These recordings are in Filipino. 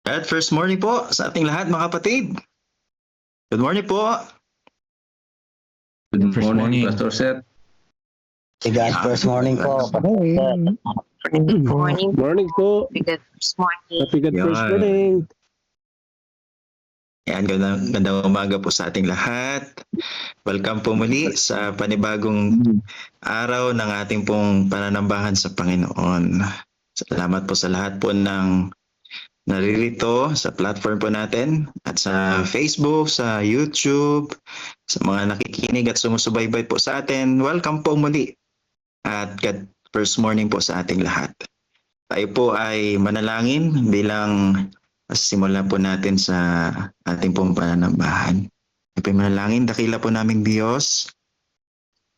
At first morning po sa ating lahat mga kapatid. Good morning po. Good First morning, morning. Pastor Seth. Bigat first morning po. Morning. Morning po. Bigat first morning. Bigat first Yan. morning. Yan, gandang umaga po sa ating lahat. Welcome po muli sa panibagong araw ng ating pong pananambahan sa Panginoon. Salamat po sa lahat po ng naririto sa platform po natin at sa Facebook, sa YouTube, sa mga nakikinig at sumusubaybay po sa atin. Welcome po muli at God first morning po sa ating lahat. Tayo po ay manalangin bilang simulan po natin sa ating pong pananambahan. Tayo manalangin, dakila po naming Diyos,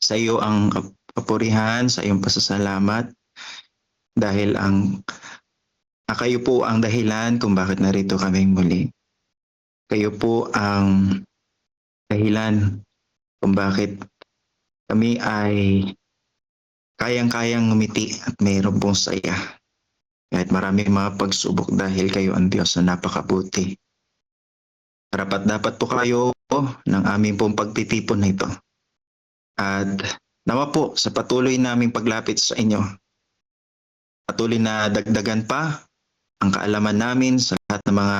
sa iyo ang kapurihan, sa iyong pasasalamat dahil kayo po ang dahilan kung bakit narito kami muli. Kayo po ang dahilan kung bakit kami ay kayang-kayang ngumiti at mayroon pong saya. Kahit marami mga pagsubok dahil kayo ang Diyos na napakabuti. Dapat po kayo ng aming pong pagtitipon na ito. At nawa po sa patuloy naming paglapit sa inyo, patuloy na dagdagan pa ang kaalaman namin sa lahat ng mga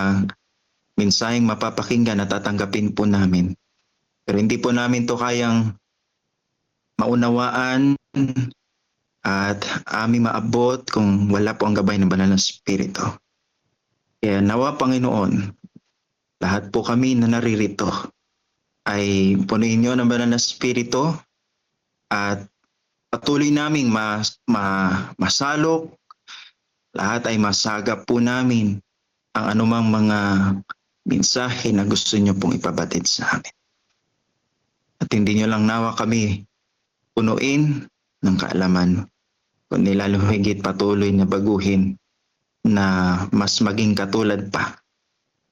mensaheng mapapakinggan at tatanggapin po namin. Pero hindi po namin to kayang maunawaan at aming maabot kung wala po ang gabay ng banal na Espiritu. Kaya nawa Panginoon, lahat po kami na naririto ay punuin niyo ng banal na Espiritu at patuloy naming masalok, lahat ay masagap po namin ang anumang mga mensahe na gusto niyo pong ipabatid sa amin. At hindi niyo lang nawa kami punuin ng kaalaman, kundi lalo higit patuloy na baguhin na mas maging katulad pa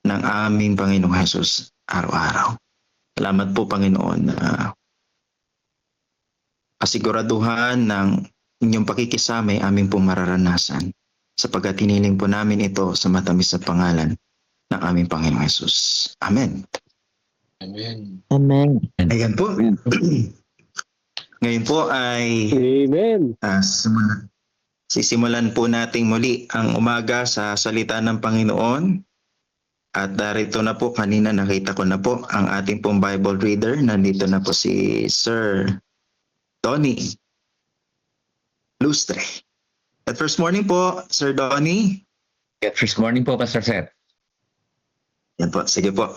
ng aming Panginoong Hesus araw-araw. Salamat po Panginoon na kasiguraduhan ng inyong pakikisama ay aming pong mararanasan sapagkat hiniling po namin ito sa matamis na pangalan ng aming Panginoong Hesus. Amen. Amen. Amen. Ayan po. Ngayon po ay Amen. sisimulan po nating muli ang umaga sa salita ng Panginoon. At darito na po, kanina nakita ko na po ang ating pong Bible reader. Nandito na po si Sir Donnie Lustre. At first morning po, Sir Donnie. First morning po, Pastor Seth. Yan po, sige po.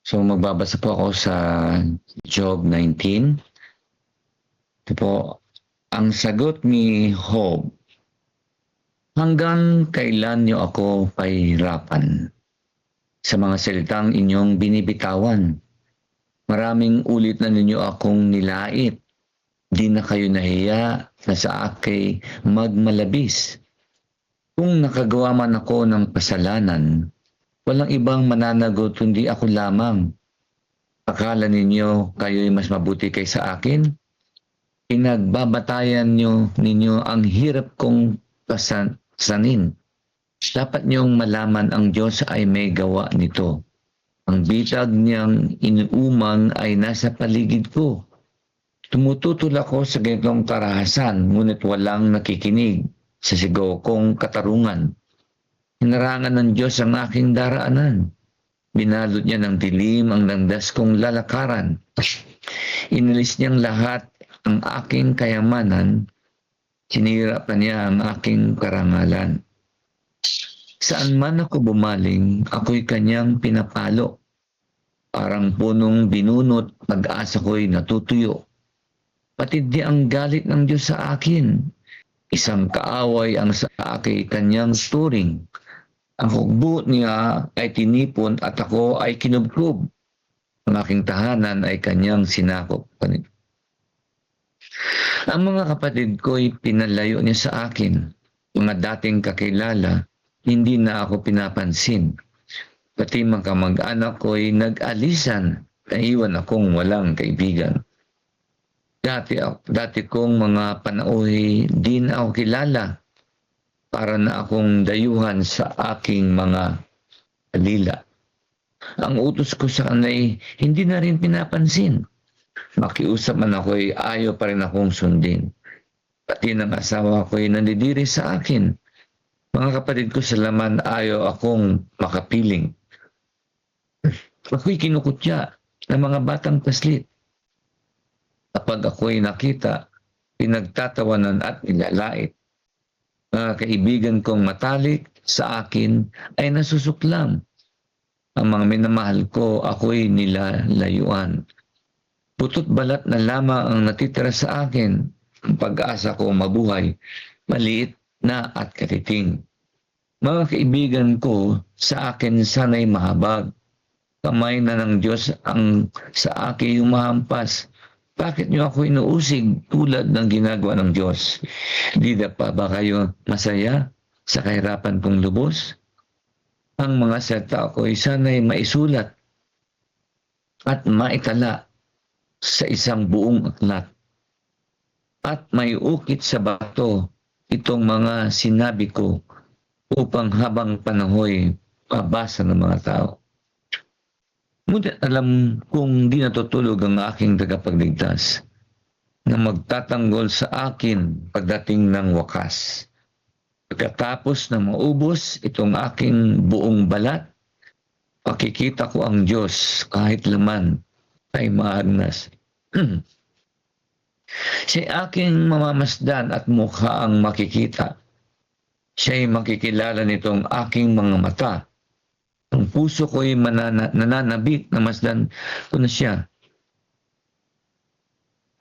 So magbabasa po ako sa Job 19. Ito po, ang sagot ni Job, hanggang kailan niyo ako pahihirapan sa mga salitang inyong binibitawan? Maraming ulit na ninyo akong nilait. Di na kayo nahiya na sa akin magmalabis. Kung nakagawa man ako ng kasalanan, walang ibang mananagot kundi ako lamang. Akala ninyo kayo'y mas mabuti kaysa akin? Pinagbabatayan ninyo ang hirap kong pasanin. Dapat niyong malaman ang Diyos ay may gawa nito. Ang bitag niyang inuumang ay nasa paligid ko. Tumututol ako sa ganitong karahasan, ngunit walang nakikinig sa sigaw kong katarungan. Hinarangan ng Diyos ang aking daraanan. Binalot niya ng dilim ang landas kong lalakaran. Inalis niyang lahat ang aking kayamanan. Sinira pa niya ang aking karangalan. Saan man ako bumaling, ako'y kanyang pinapalo. Parang punong binunot, pag-asa ko'y natutuyo. Patid di ang galit ng Diyos sa akin. Isang kaaway ang sa akin kanyang turing. Ang hugbo niya ay tinipon at ako ay kinubkob. Ang aking tahanan ay kanyang sinakop. Ang mga kapatid ko'y pinalayo niya sa akin. Mga dating kakilala, hindi na ako pinapansin. Pati mga kamag-anak ko'y nag-alisan. Naiwan akong walang kaibigan. Dati kong mga panauhi, di na ako kilala. para na akong dayuhan sa aking mga alila. Ang utos ko sa kanay hindi na rin pinapansin. Makiusap man ako'y ayaw pa rin akong sundin. Pati ng asawa ko'y nandidiri sa akin. Mga kapatid ko sa laman ayaw akong makapiling. Ako'y kinukutya ng mga batang paslit. Kapag ako'y nakita, pinagtatawanan at nilalait. Mga kaibigan kong matalik sa akin ay nasusuklam. Ang mga minamahal ko, ako'y nilalayuan. Putot balat na lamang ang natitira sa akin. Ang pag-asa ko mabuhay, maliit na at katiting. Mga kaibigan ko, sa akin sana'y mahabag. Kamay na ng Diyos ang sa akin humahampas. Bakit niyo ako inuusig tulad ng ginagawa ng Diyos? Di na pa ba kayo masaya sa kahirapan kong lubos? Ang mga salita ko ay sana'y maisulat at maitala sa isang buong aklat. At may ukit sa bato itong mga sinabi ko upang habang panahoy mabasa ng mga tao. Ngunit alam kong di natutulog ang aking tagapagligtas na magtatanggol sa akin pagdating ng wakas. Pagkatapos na maubos itong aking buong balat, pakikita ko ang Diyos kahit laman ay maagnas. Siya aking mamamasdan at mukha ang makikita. Siya'y makikilala nitong aking mga mata. Ang puso ko'y nananabik na masdan ko na siya.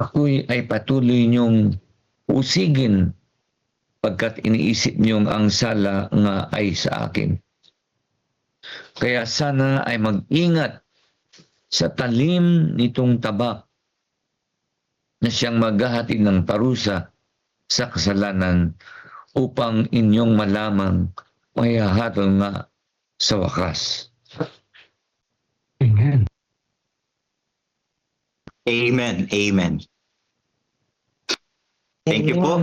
Ako'y ay patuloy niyong usigin pagkat iniisip niyong ang sala nga ay sa akin. Kaya sana ay mag-ingat sa talim nitong tabak na siyang maghahatid ng parusa sa kasalanan upang inyong malamang mayahatol nga sa wakas. Amen. Amen. Amen. Thank you po,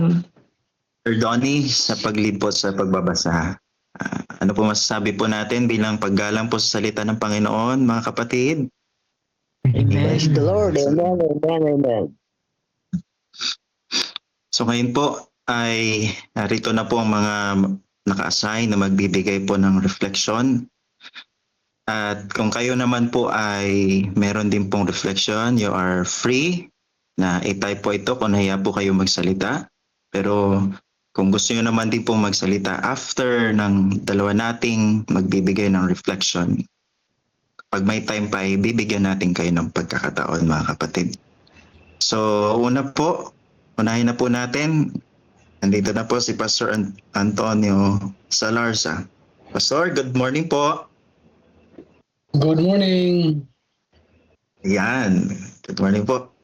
Sir Donnie, sa paglid po sa pagbabasa. Ano po masasabi po natin bilang paggalang po sa salita ng Panginoon, mga kapatid? Praise the Lord. Amen, amen, amen. So ngayon po ay narito na po ang mga naka-assign na magbibigay po ng reflection. At kung kayo naman po ay meron din pong reflection, you are free na i-type po ito kung nahiya po kayo magsalita. Pero kung gusto nyo naman din pong magsalita after ng dalawa nating magbibigay ng reflection, pag may time pa ay bibigyan natin kayo ng pagkakataon, mga kapatid. So una po, unahin na po natin. Nandito na po si Pastor Antonio Salarza. Pastor, good morning po. Good morning. Yan. Good morning po.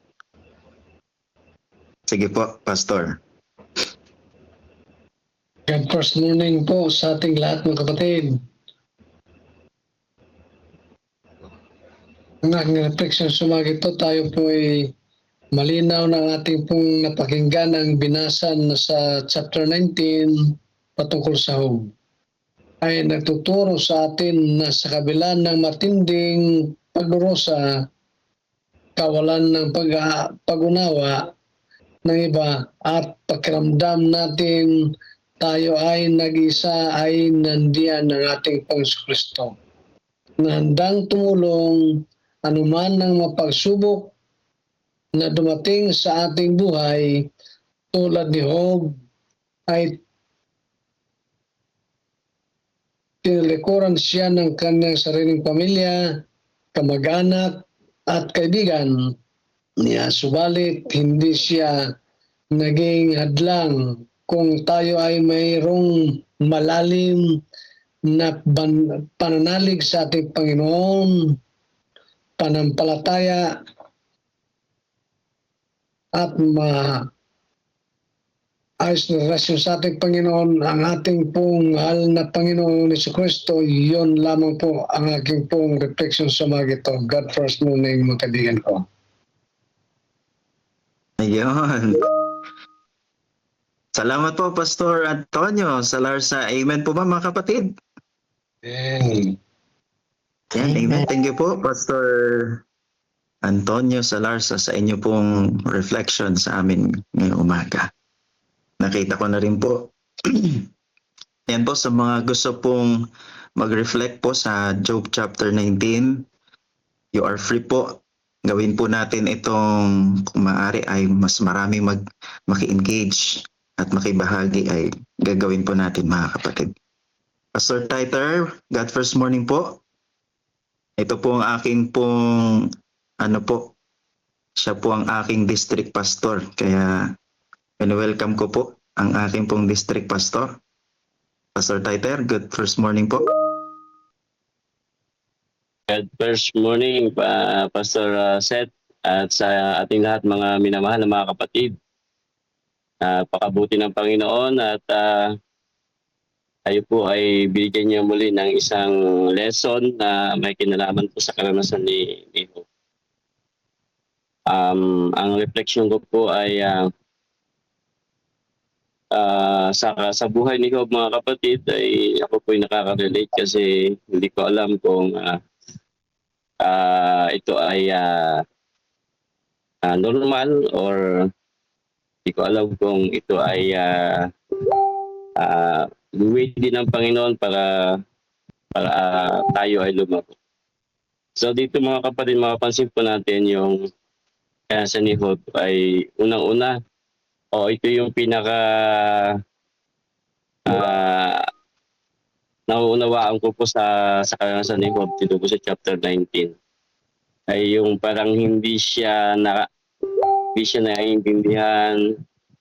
Sige po, Pastor. Good first morning po sa ating lahat mga kapatid. Ang aking reflection sa mga ito, tayo po ay malinaw ng ating pong napakinggan ang binasa na sa chapter 19 patungkol sa Job. Ay nagtuturo sa atin na sa kabila ng matinding pagdurusa, kawalan ng pag-unawa ng iba at pakiramdam natin tayo ay nag-isa ay nandiyan ng ating Panginoon Kristo. Na handang tumulong anuman ng mapagsubok na dumating sa ating buhay tulad ni Job ay tinalikuran siya ng kanyang sariling pamilya, kamag-anak at kaibigan niya. Subalit hindi siya naging hadlang kung tayo ay mayroong malalim na pananalig sa ating Panginoon, panampalataya at ayos na relasyon sa ating Panginoon, ang ating pong mahal na Panginoon Jesucristo, yon lamang po ang aking pong reflection sa mga ito. God first morning, mga kaibigan ko. Ayun. Salamat po, Pastor Antonio Salarsa. Amen po ba, mga kapatid? Amen. Yan, amen. Amen. Thank you po, Pastor Antonio Salarsa, sa inyo pong reflection sa amin ngayong umaga. Nakita ko na rin po. Yan po, sa mga gusto pong mag-reflect po sa Job chapter 19, you are free po. Gawin po natin itong, kung maaari ay mas maraming maki-engage at makibahagi ay gagawin po natin, mga kapatid. Pastor Titer, God first morning po. Ito po ang aking pong, siya po ang aking district pastor. Kaya, welcome ko po ang aking pong district pastor. Pastor Titer, good first morning po. Good first morning, Pastor Seth, at sa ating lahat mga minamahal na mga kapatid. Pakabuti ng Panginoon at tayo po ay bigyan niya muli ng isang lesson na may kinalaman po sa karanasan ni Hope. Ang reflection ko po ay sa buhay ni Hope, mga kapatid, ay ako po ay nakaka-relate kasi hindi ko alam kung ito ay normal or hindi ko alam kung ito ay way din ng Panginoon para tayo ay lumako. So dito, mga kapatid, mapapansin po natin yung sa ni Hope ay unang-una, ito yung pinaka nauunawaan ko po sa karanasan ni Hope dito po sa chapter 19 ay yung parang hindi siya naiintindihan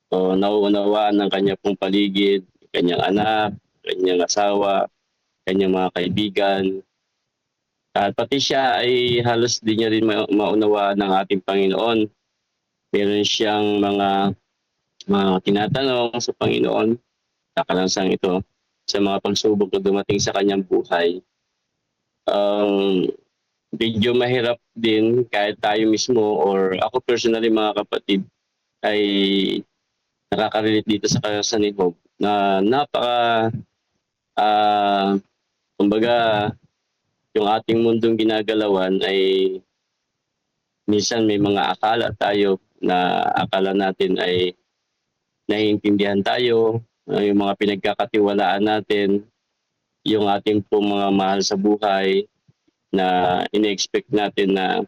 o nauunawaan ng kanya pong paligid, kanyang anak, kanyang asawa, kanyang mga kaibigan. At pati siya ay halos di niya rin maunawaan ng ating Panginoon. Meron siyang mga tinatanong sa Panginoon sa kalansang ito, sa mga pagsubok na dumating sa kanyang buhay. Medyo mahirap din kahit tayo mismo or ako personally, mga kapatid, ay nakaka-relate dito sa karanasan ni Hope na napaka kumbaga yung ating mundong ginagalawan ay minsan may mga akala tayo na akala natin ay naiintindihan tayo, yung mga pinagkakatiwalaan natin, yung ating pong mga mahal sa buhay na ine-expect natin na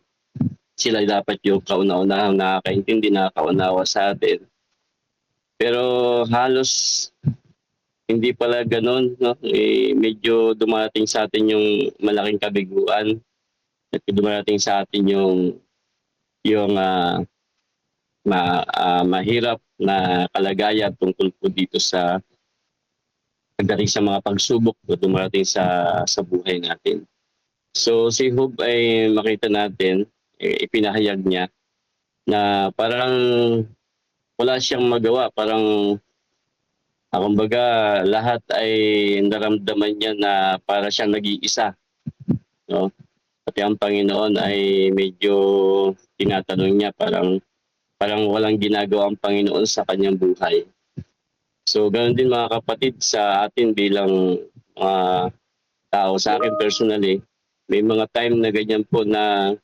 sila dapat yung kauna-unahang nakakaintindi, nakakaunawa sa atin. Pero halos hindi pala ganun, no? Medyo dumating sa atin yung malaking kabiguan at dumating sa atin yung mahirap na kalagayan tungkol po dito sa pagdating sa mga pagsubok na dumarating sa buhay natin. So si Hope ay makita natin, ipinahayag niya na parang wala siyang magawa, parang kumbaga lahat ay naramdaman niya na para siyang nag-iisa, no? Pati ang Panginoon ay medyo tinatanong niya, parang walang ginagawa ang Panginoon sa kanyang buhay. So ganoon din, mga kapatid, sa atin bilang mga tao. Sa akin personally, may mga time na ganyan po na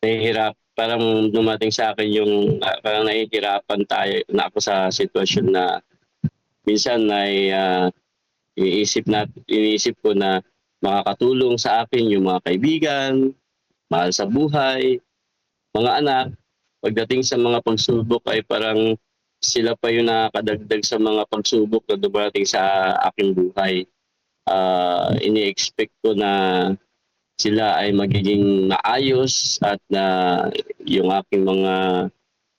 nahihirap, parang dumating sa akin yung parang nahihirapan tayo na ako sa sitwasyon na minsan ay iniisip ko na makakatulong sa akin yung mga kaibigan, mahal sa buhay, mga anak. Pagdating sa mga pagsubok ay parang sila pa yung nakakadagdag sa mga pagsubok na dumarating sa aking buhay. Ini-expect ko na sila ay magiging maayos at na yung aking mga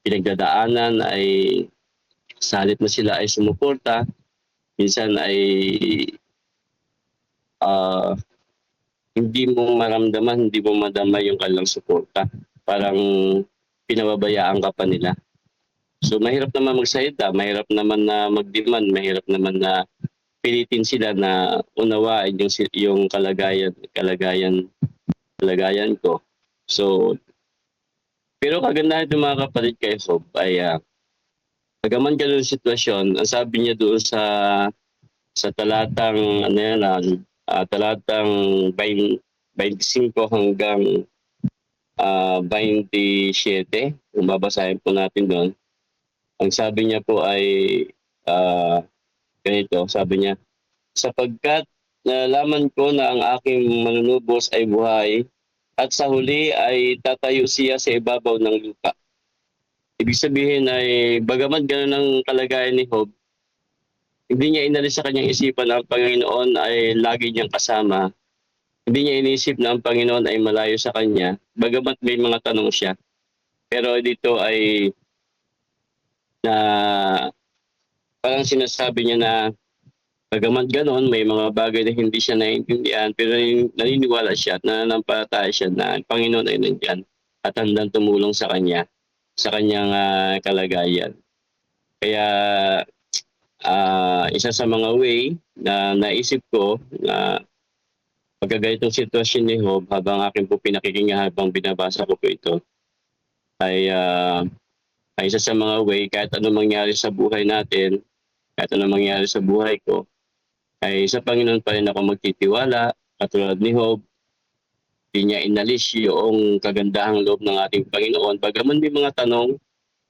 pinagdadaanan ay salit na sila ay sumuporta, minsan ay hindi mo maramdaman, hindi mo madama yung kanilang suporta. Parang pinababayaan ka pa nila. So mahirap naman magsalita, mahirap naman na mag-demand, mahirap naman na pilitin sila na unawain yung kalagayan ko. So pero kagandahan ng mga kapatid kay Hope ay Bagaman ganun ang sitwasyon, ang sabi niya doon sa talatang ano yan, talatang 25 hanggang 27, kung babasahin po natin doon. Ang sabi niya po ay ganito, sabi niya, sapagkat nalaman ko na ang aking manunubos ay buhay at sa huli ay tatayo siya sa ibabaw ng lupa. Ibig sabihin ay bagaman ganun ang kalagayan ni Job, hindi niya inalis sa kanyang isipan na ang Panginoon ay lagi niyang kasama. Hindi niya inisip na ang Panginoon ay malayo sa kanya, bagamat may mga tanong siya. Pero dito ay na parang sinasabi niya na bagamat ganon, may mga bagay na hindi siya naiintindihan, pero naniniwala siya at nananampalataya siya na ang Panginoon ay nandiyan at handang tumulong sa kanya, sa kanyang kalagayan. Kaya isa sa mga way na naisip ko na pagkaganitong sitwasyon ni Job, habang aking po pinakikinggan, habang binabasa ko po ito, ay isa sa mga way, kahit ano mangyari sa buhay natin, kahit ano mangyari sa buhay ko, ay sa Panginoon pa rin ako magtitiwala. Katulad ni Job, hindi niya inalis yung kagandahang loob ng ating Panginoon. Bagaman may mga tanong,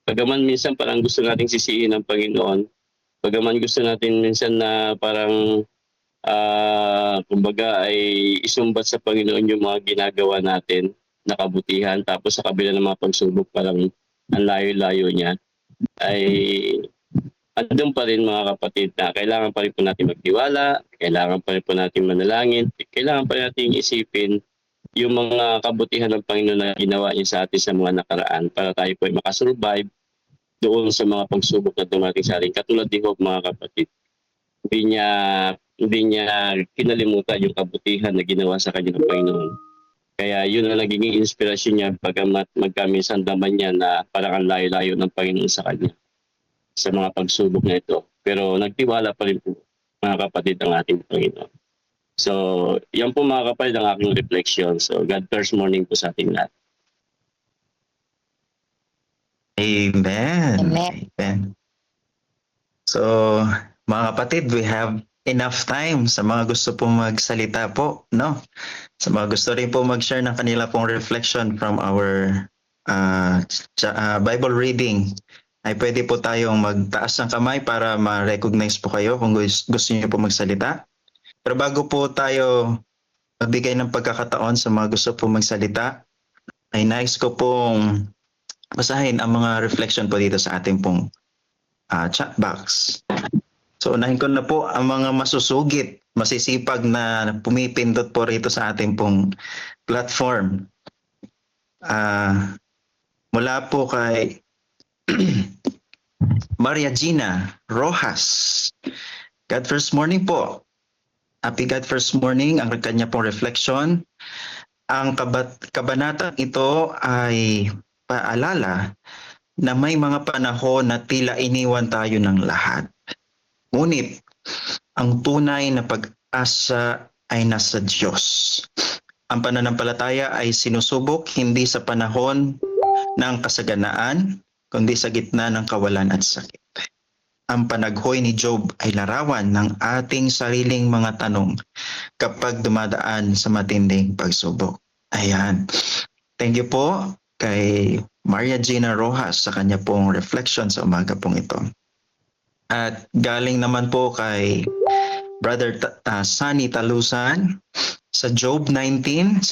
bagaman minsan parang gusto nating sisihin ng Panginoon, bagaman gusto natin minsan na parang kumbaga ay isumbat sa Panginoon yung mga ginagawa natin na kabutihan, tapos sa kabila ng mga pagsubok parang ang layo-layo niya, ay andun pa rin mga kapatid na kailangan pa rin po natin magtiwala, kailangan pa rin po natin manalangin, kailangan pa rin natin isipin yung mga kabutihan ng Panginoon na ginawa niya sa atin sa mga nakaraan para tayo po ay makasurvive doon sa mga pagsubok na dumating sa atin. Katulad ni Job, mga kapatid, hindi niya kinalimutan yung kabutihan na ginawa sa kanya ng Panginoon. Kaya yun ang naging inspirasyon niya, pagamat magkamisan naman niya na parang ang layo-layo ng Panginoon sa kanya sa mga pagsubok na ito. Pero nagtiwala pa rin po, mga kapatid, ang ating Panginoon. So, yan po mga kapatid ang aking reflection. So, God first morning po sa ating lahat. Amen. Amen. Amen. So, mga kapatid, we have enough time sa mga gusto pong magsalita po, no? Sa mga gusto rin po mag-share ng kanila pong reflection from our Bible reading, ay pwede po tayong magtaas ng kamay para ma-recognize po kayo kung gusto niyo po magsalita. Pero bago po tayo magbigay ng pagkakataon sa mga gusto po magsalita, ay nais ko pong basahin ang mga reflection po dito sa ating pong chat box. So unahin ko na po ang mga masusugit, masisipag na pumipindot po rito sa ating pong platform. Mula po kay Maria Gina Rojas. God first morning po. Happy God first morning ang kanya pong reflection. Ang kabanatang ito ay paalala na may mga panahon na tila iniwan tayo ng lahat. Ngunit ang tunay na pag-asa ay nasa Diyos. Ang pananampalataya ay sinusubok hindi sa panahon ng kasaganaan, kundi sa gitna ng kawalan at sakit. Ang panaghoy ni Job ay larawan ng ating sariling mga tanong kapag dumadaan sa matinding pagsubok. Ayan. Thank you po kay Maria Gina Rojas sa kanya pong reflection sa umaga pong ito. At galing naman po kay Brother Sunny Talusan, sa Job 19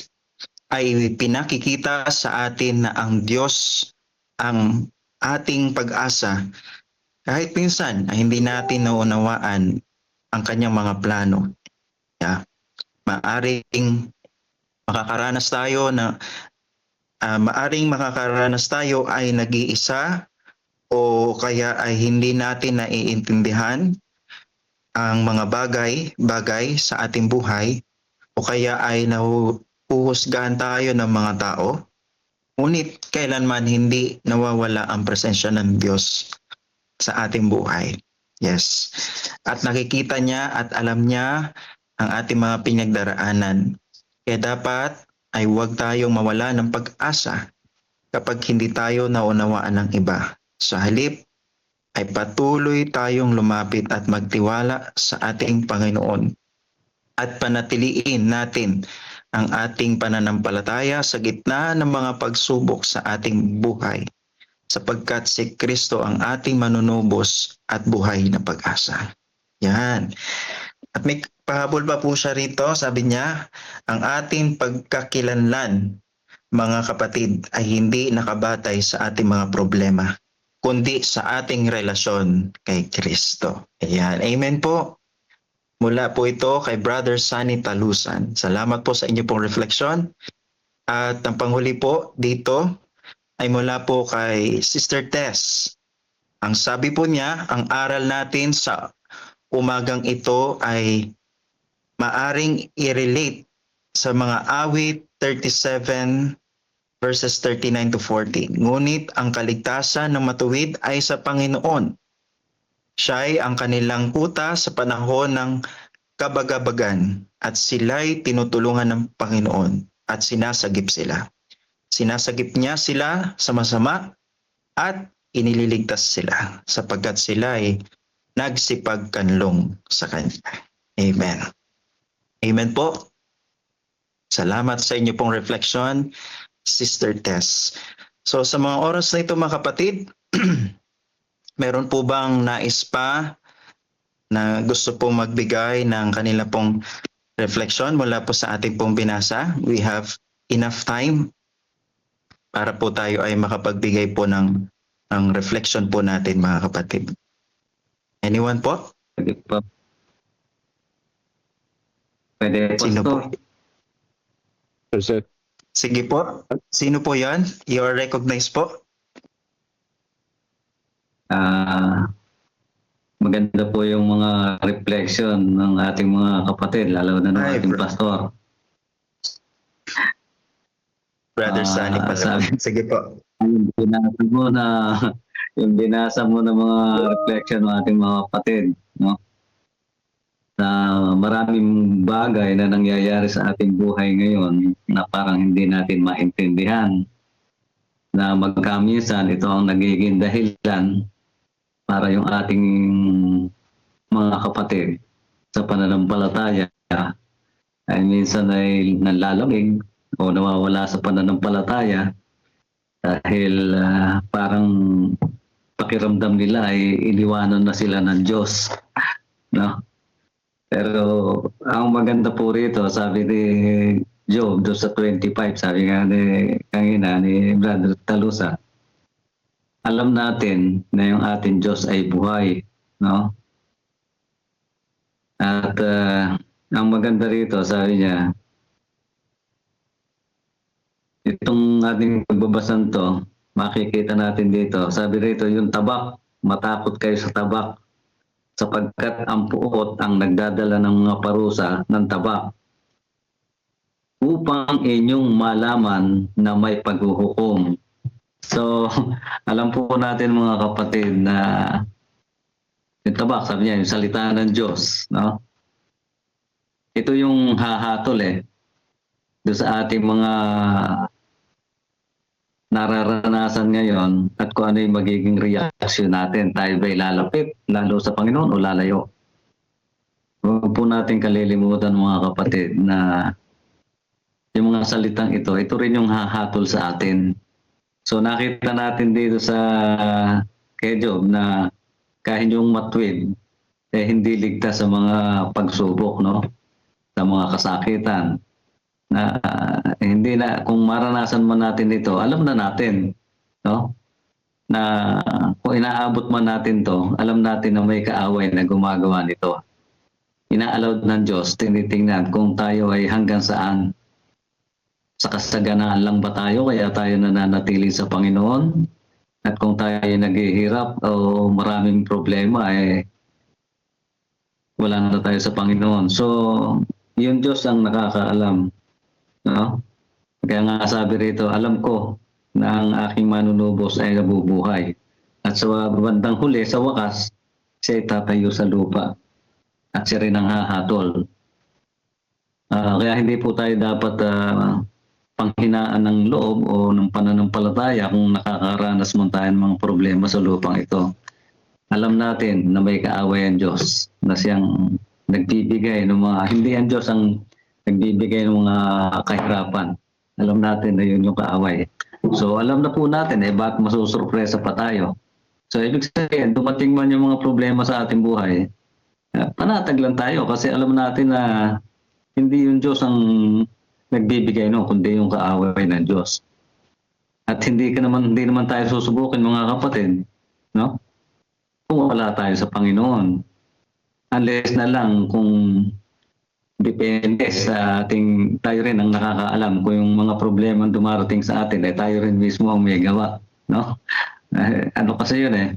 ay pinakikita sa atin na ang Diyos ang ating pag-asa. Kahit minsan ay hindi natin naunawaan ang kanyang mga plano. Yeah. Maaring makakaranas tayo ay nag-iisa, o kaya ay hindi natin naiintindihan ang mga bagay sa ating buhay, o kaya ay nahuhusgahan tayo ng mga tao. Ngunit kailanman hindi nawawala ang presensya ng Diyos sa ating buhay. Yes. At nakikita niya at alam niya ang ating mga pinagdaraanan. Kaya dapat ay huwag tayong mawala ng pag-asa kapag hindi tayo naunawaan ng iba. Sa halip ay patuloy tayong lumapit at magtiwala sa ating Panginoon at panatiliin natin ang ating pananampalataya sa gitna ng mga pagsubok sa ating buhay, sapagkat si Kristo ang ating manunubos at buhay na pag-asa. Yan. At may pahabol pa po siya rito, sabi niya, ang ating pagkakilanlan, mga kapatid, ay hindi nakabatay sa ating mga problema, kundi sa ating relasyon kay Kristo. Ayan. Amen po. Mula po ito kay Brother Sunny Talusan. Salamat po sa inyo pong refleksyon. At ang panghuli po dito ay mula po kay Sister Tess. Ang sabi po niya, ang aral natin sa umagang ito ay maaring i-relate sa mga awit 37 verses 39 to 40. Ngunit ang kaligtasan ng matuwid ay sa Panginoon. Siya'y ang kanilang kuta sa panahon ng kabagabagan at sila'y tinutulungan ng Panginoon at sinasagip sila. Sinasagip niya sila sa masama at inililigtas sila sapagkat sila'y nagsipagkanlong sa Kanya. Amen. Amen po. Salamat sa inyo pong reflection, Sister Tess. So sa mga oras na ito mga kapatid, meron po bang nais pa na gusto pong magbigay ng kanila pong reflection mula po sa ating pong binasa? We have enough time para po tayo ay makapagbigay po ng reflection po natin mga kapatid. Anyone po? Pwede po. Pwede po. Sino po? Sir. Sige po. Sino po yan? You are recognized po. Maganda po yung mga reflection ng ating mga kapatid, lalo na ng Ay, ating bro. pastor. Brother Sunny pa. Sige po. Yung binasa mo na mga reflection ng ating mga kapatid, no? Na maraming bagay na nangyayari sa ating buhay ngayon na parang hindi natin maintindihan, na magkaminsan ito ang nagiging dahilan para yung ating mga kapatid sa pananampalataya ay minsan ay nanlalamig o nawawala sa pananampalataya dahil parang pakiramdam nila ay iniwanan na sila ng Diyos, no? Pero ang maganda po rito, sabi ni Job doon sa 25, sabi nga kanina ni Brother Talusa, alam natin na yung ating Diyos ay buhay, no? At ang maganda rito, sabi niya, itong ating pagbabasan to, makikita natin dito. Sabi rito, yung tabak, matakot kayo sa tabak, sapagkat ang puot ang nagdadala ng mga parusa ng tabak, upang inyong malaman na may paghuhukom. So, alam po natin mga kapatid na yung tabak, sabi niya, yung salita ng Diyos, no? Ito yung hahatol doon sa ating mga nararanasan ngayon at kung ano yung magiging reaksyon natin. Tayo ba'y lalapit lalo sa Panginoon o lalayo? Huwag po natin kalilimutan mga kapatid na yung mga salitang ito rin yung hahatol sa atin. So nakita natin dito sa kay Job na kahit yung matwid hindi ligtas sa mga pagsubok, no? Sa mga kasakitan. Na hindi na, kung maranasan man natin ito, alam na natin, no? Na kung inaabot man natin to, alam natin na may kaaway na gumagawa nito. Ina-allowed ng Diyos, tinitingnan kung tayo ay hanggang saan. Sa kasaganaan lang ba tayo, kaya tayo nananatili sa Panginoon? At kung tayo ay naghihirap o maraming problema, wala na tayo sa Panginoon. So, yung Diyos ang nakakaalam. No? Kaya nga sabi rito, alam ko na ang aking manunubos ay nabubuhay. At sa bandang huli, sa wakas, siya ay tatayo sa lupa. At siya rin ang hahatol. Kaya hindi po tayo dapat panghinaan ng loob o ng pananampalataya kung nakakaranas man tayo ng mga problema sa lupang ito. Alam natin na may kaaway ang Diyos na siyang nagbibigay ng mga, hindi ang Diyos ang nagbibigay ng mga kahirapan. Alam natin na yun yung kaaway. So alam na po natin bakit masusurpresa pa tayo. So ibig sabihin, dumating man yung mga problema sa ating buhay, panatag lang tayo kasi alam natin na hindi yung Diyos ang nagbibigay kundi yung kaaway ng Diyos. At hindi naman tayo susubukin mga kapatid, no? Kung wala tayo sa Panginoon. Unless na lang kung depende sa ating, tayo rin ang nakakaalam kung yung mga problema dumarating sa atin, tayo rin mismo ang may gawa, no? Ano kasi yun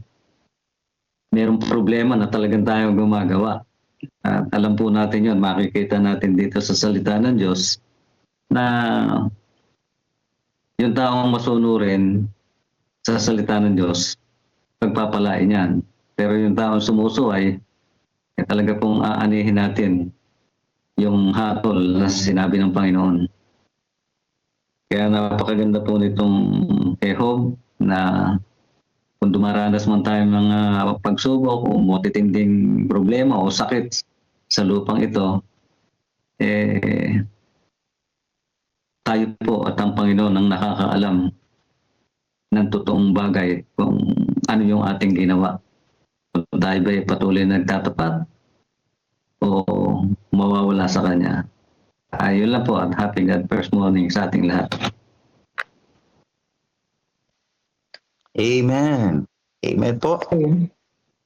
mayroong problema na talagang tayo gumagawa. At alam po natin yun, makikita natin dito sa salita ng Diyos na yung taong masunurin sa salita ng Diyos, pagpapalain yan. Pero yung taong sumusuway, talaga pong aanihin natin yung hatol na sinabi ng Panginoon. Kaya napakaganda po nitong Job na kung dumaranas man tayo mga pagsubok o matitinding problema o sakit sa lupang ito, tayo po at ang Panginoon ang nakakaalam ng totoong bagay kung ano yung ating ginawa. Kung tayo ba'y patuloy nagtatapat o mawawala sa Kanya. Ayun lang po at happy God first morning sa ating lahat. Amen. Amen po.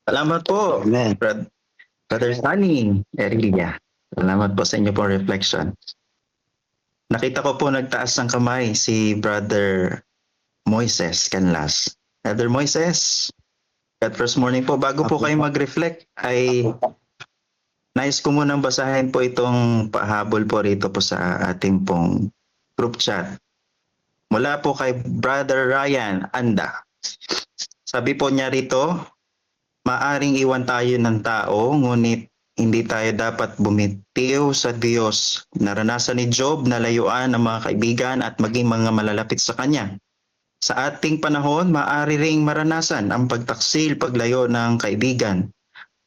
Salamat po, Amen. Brother Sunny Erlia. Salamat po sa inyo pong reflection. Nakita ko po nagtaas ng kamay si Brother Moises Canlas. Brother Moises, God first morning po. Bago po kayo mag-reflect, ay nais ko munang basahin po itong pahabol po rito po sa ating pong group chat. Mula po kay Brother Ryan Anda. Sabi po niya rito, maaring iwan tayo ng tao, ngunit hindi tayo dapat bumitiw sa Diyos. Naranasan ni Job na layuan ng mga kaibigan at maging mga malalapit sa Kanya. Sa ating panahon, maaari ring maranasan ang pagtaksil, paglayo ng kaibigan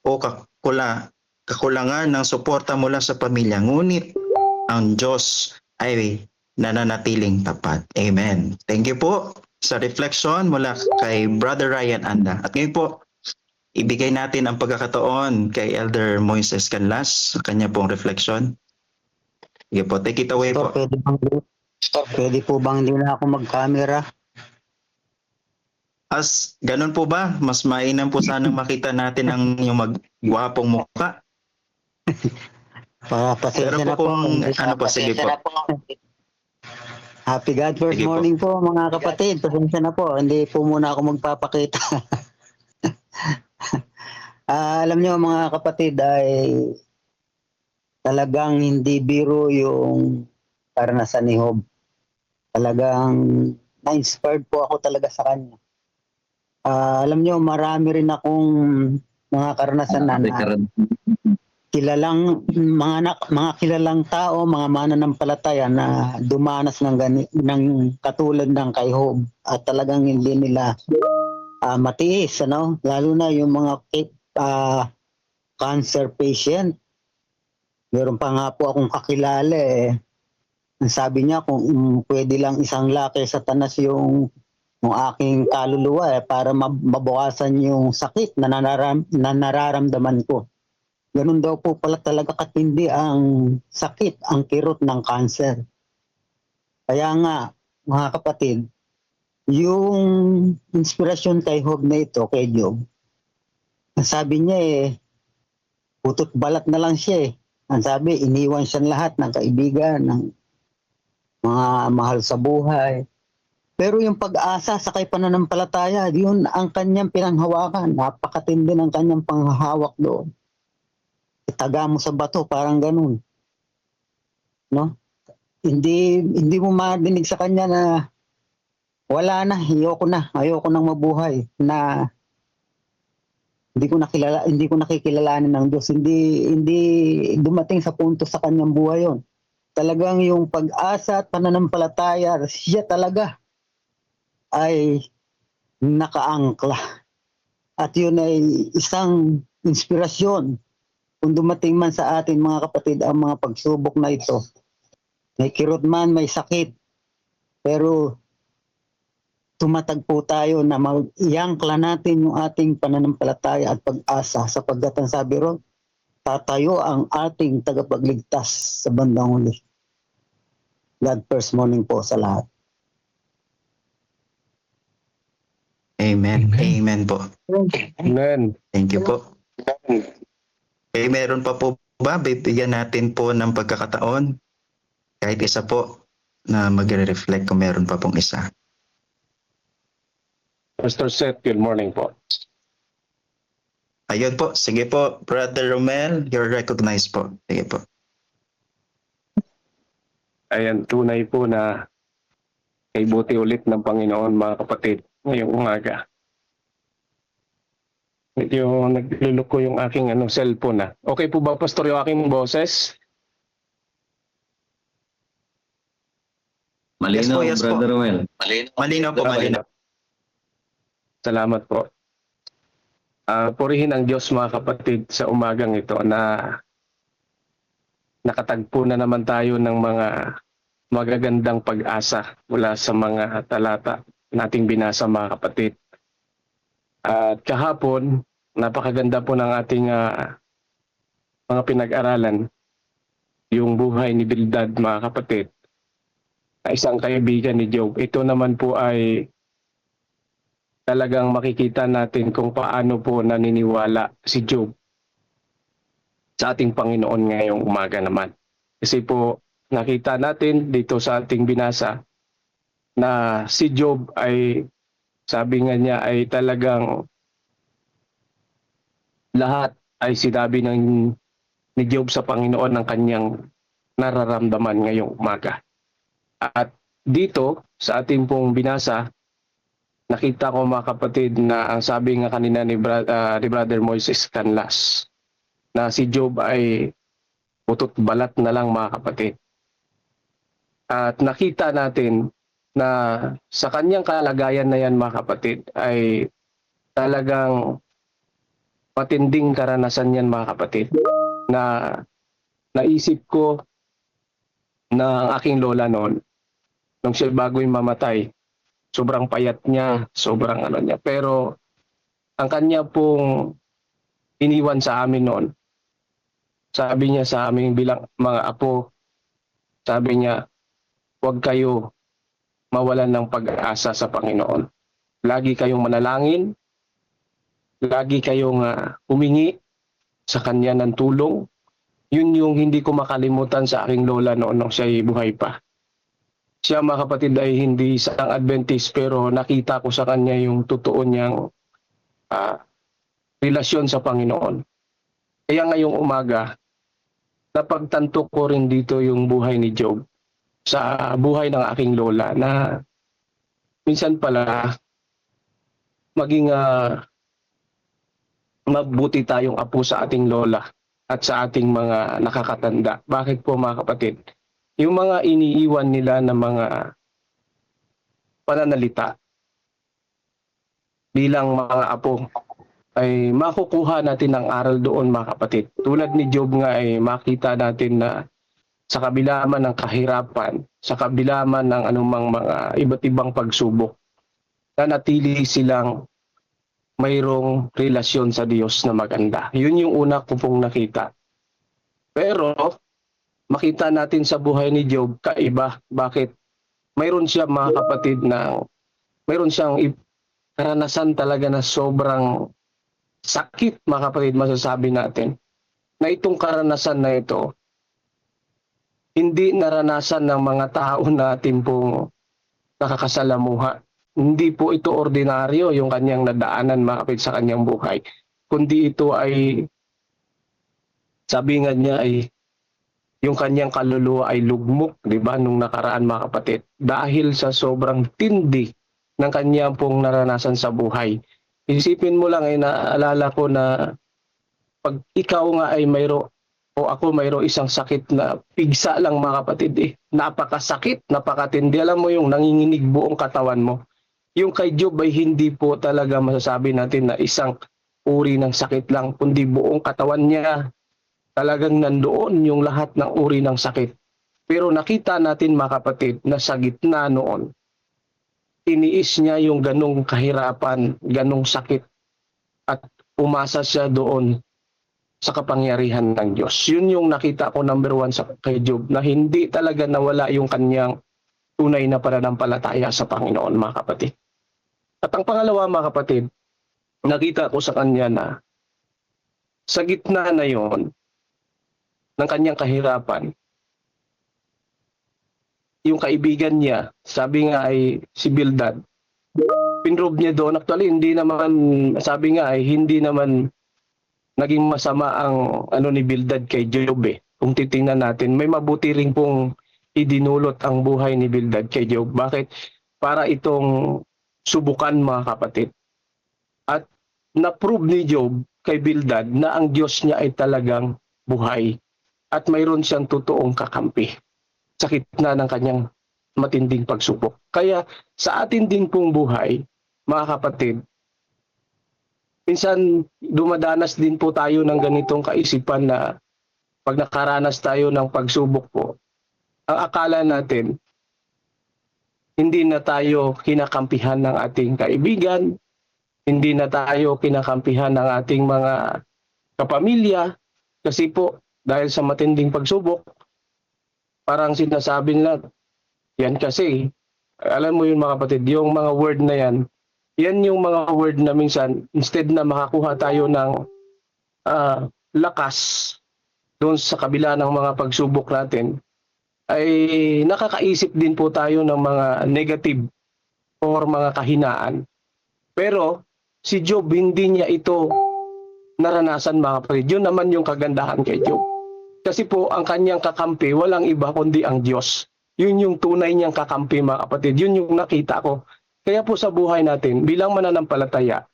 o kakulangan ng suporta mula sa pamilya. Ngunit ang Diyos ay nananatiling tapat. Amen. Thank you po sa reflection mula kay Brother Ryan Anda. At ngayon po, ibigay natin ang pagkakataon kay Elder Moises Canlas sa kanya pong reflection. Sige po, take it away po. Pwede po bang hindi na ako mag-camera? As ganun po ba? Mas mainam po sanang makita natin ang yung magwapong mukha. Para pasensya Pero na po po. kung ano po, sige po. Happy God first Sige po. morning po mga kapatid. Pasensya na po. Hindi po muna ako magpapakita. Alam niyo mga kapatid ay talagang hindi biro yung karanasan ni Job. Talagang na-inspired po ako talaga sa kanya. Alam niyo marami rin akong mga karanasan na kilalang mga kilalang tao, mga mananampalataya na dumanas ng katulad ng kay Job at talagang hindi nila matiis, lalo na yung mga cancer patient. Meron pa nga po akong kakilala ang sabi niya kung pwede lang isang laki sa tanas yung aking kaluluwa para mabawasan yung sakit na nararamdaman ko. Ganun daw po pala talaga katindi ang sakit, ang kirot ng cancer. Kaya nga, mga kapatid, yung inspirasyon kay Job na ito, kay Job, ang sabi niya putot balat na lang siya Ang sabi, iniwan siya lahat ng kaibigan, ng mga mahal sa buhay. Pero yung pag-asa sa kay pananampalataya, yun ang kanyang pinanghawakan. Napakatindi ng kanyang panghahawak doon. Itaga mo sa bato, parang ganun. No? Hindi mo marinig sa kanya na wala na, ayoko nang mabuhay, na hindi ko nakikilalanin ng Diyos. Hindi dumating sa punto sa kanyang buhay yon. Talagang yung pag-asa at pananampalataya, siya talaga ay nakaangkla. At yun ay isang inspirasyon kung dumating man sa atin mga kapatid ang mga pagsubok na ito. May kirot man, may sakit, pero tumatagpo tayo na mag-iangkla natin yung ating pananampalataya at pag-asa sapagkat ang sabi ron, tatayo ang ating tagapagligtas sa bandang huli. God first morning po sa lahat. Amen. Amen po. Amen. Thank you po. Meron pa po ba? Bibigyan natin po ng pagkakataon. Kahit isa po na magre-reflect kung meron pa pong isa. Pastor Seth, good morning po. Ayun po. Sige po. Brother Romel, you're recognized po. Sige po. Ayan, tunay po na kay buti ulit ng Panginoon mga kapatid ngayong umaga. Medyo nagluluko yung aking cellphone na. Okay po ba, Pastor, yung aking boses? Malinaw, Yes po. Brother Ruel. Malinaw po, malinaw. Salamat po. Purihin ang Diyos mga kapatid sa umagang ito na nakatagpo na naman tayo ng mga magagandang pag-asa mula sa mga talata nating binasa mga kapatid. At kahapon, napakaganda po ng ating mga pinag-aralan, yung buhay ni Bildad mga kapatid, na isang kaibigan ni Job. Ito naman po ay talagang makikita natin kung paano po naniniwala si Job sa ating Panginoon ngayong umaga naman. Kasi po nakita natin dito sa ating binasa na si Job ay, sabi nga niya, ay talagang lahat ay sinabi ni Job sa Panginoon ng kanyang nararamdaman ngayong umaga. At dito sa ating pong binasa, nakita ko mga kapatid na ang sabi nga kanina ni Brother Moises Canlas na si Job ay putot balat na lang mga kapatid. At nakita natin na sa kanyang kalagayan na yan mga kapatid ay talagang matinding karanasan yan mga kapatid, na naisip ko na ang aking lola noon, nung siya bago'y mamatay, sobrang payat niya, sobrang niya. Pero ang kanya pong iniwan sa amin noon, sabi niya sa aming bilang mga apo, sabi niya, huwag kayo mawalan ng pag-asa sa Panginoon. Lagi kayong manalangin, lagi kayong humingi sa Kanya ng tulong. Yun yung hindi ko makalimutan sa aking lola noon nung siya'y buhay pa. Siya mga kapatid ay hindi isang Adventist, pero nakita ko sa kanya yung totoo niyang relasyon sa Panginoon. Kaya ngayong umaga, napagtanto ko rin dito yung buhay ni Job sa buhay ng aking lola, na minsan pala maging mabuti tayong apo sa ating lola at sa ating mga nakakatanda. Bakit po mga kapatid? Yung mga iniiwan nila na mga pananalita bilang mga apo ay makukuha natin ang aral doon mga kapatid. Tulad ni Job nga ay makita natin na sa kabila man ng kahirapan, sa kabila man ng anumang mga iba't ibang pagsubok, nanatili silang mayroong relasyon sa Diyos na maganda. Yun yung una ko pong nakita. Pero makita natin sa buhay ni Job, kaiba. Bakit? Mayroon siya mga kapatid na mayroon siyang karanasan talaga na sobrang sakit mga kapatid, masasabi natin. Na itong karanasan na ito, hindi naranasan ng mga tao natin pong nakakasalamuha. Hindi po ito ordinaryo yung kanyang nadaanan mga kapatid sa kanyang buhay. Kundi ito ay, sabi nga niya ay, yung kanyang kaluluwa ay lugmok, di ba, nung nakaraan mga kapatid. Dahil sa sobrang tindi ng kanyang pong naranasan sa buhay. Isipin mo lang, ay naalala ko na pag ikaw nga ay mayro o ako mayro isang sakit na pigsa lang mga kapatid, napakasakit, napakatindi. Alam mo yung nanginginig buong katawan mo. yung kay Job ay hindi po talaga masasabi natin na isang uri ng sakit lang, kundi buong katawan niya talagang nandoon yung lahat ng uri ng sakit. Pero nakita natin mga kapatid na sa gitna noon, iniis niya yung ganong kahirapan, ganong sakit at umasa siya doon sa kapangyarihan ng Diyos. Yun yung nakita ko number 1 sa kay Job, na hindi talaga nawala yung kanyang tunay na pananampalataya sa Panginoon mga kapatid. At ang pangalawa mga kapatid, nakita ko sa kanya na sa gitna na yon ng kanyang kahirapan, yung kaibigan niya, sabi nga ay si Bildad, pinrobe niya doon. Actually, hindi naman, sabi nga ay hindi naman naging masama ang ni Bildad kay Job eh. Kung titingnan natin, may mabuti rin pong idinulot ang buhay ni Bildad kay Job. Bakit? Para itong subukan mga kapatid. At na-prove ni Job kay Bildad na ang Diyos niya ay talagang buhay. At mayroon siyang totoong kakampi sa gitna ng kanyang matinding pagsubok. Kaya sa atin din pong buhay, mga kapatid, minsan dumadanas din po tayo ng ganitong kaisipan na pag nakaranas tayo ng pagsubok po, ang akala natin, hindi na tayo kinakampihan ng ating kaibigan, hindi na tayo kinakampihan ng ating mga kapamilya, kasi po, dahil sa matinding pagsubok, parang sinasabi nila, yan kasi, alam mo yun mga kapatid, yung mga word na yan, yan yung mga word na minsan, instead na makakuha tayo ng lakas doon sa kabila ng mga pagsubok natin, ay nakakaisip din po tayo ng mga negative or mga kahinaan. Pero si Job, hindi niya ito naranasan mga kapatid. Yun naman yung kagandahan kay Job. Kasi po, ang kanyang kakampi, walang iba kundi ang Diyos. Yun yung tunay niyang kakampi mga kapatid. Yun yung nakita ko. Kaya po sa buhay natin, bilang mananampalataya,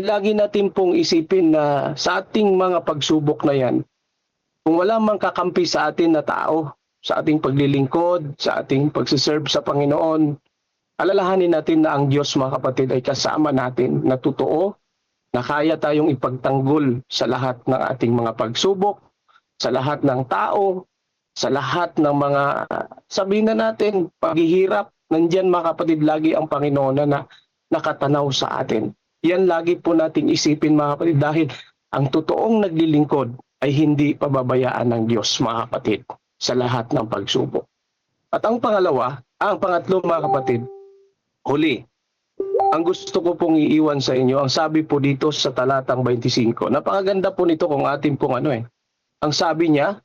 lagi natin pong isipin na sa ating mga pagsubok na yan, kung wala mang kakampi sa atin na tao, sa ating paglilingkod, sa ating pagsiserve sa Panginoon, alalahanin natin na ang Diyos mga kapatid ay kasama natin na totoo, na kaya tayong ipagtanggol sa lahat ng ating mga pagsubok, sa lahat ng tao, sa lahat ng mga, sabihin na natin, paghihirap, nandyan mga kapatid, lagi ang Panginoon na nakatanaw sa atin. Yan lagi po nating isipin mga kapatid, dahil ang totoong naglilingkod ay hindi pababayaan ng Diyos mga kapatid sa lahat ng pagsubok. At ang pangatlo mga kapatid, huli, ang gusto ko pong iiwan sa inyo, ang sabi po dito sa talatang 25, napakaganda po nito kung atin pong ang sabi niya,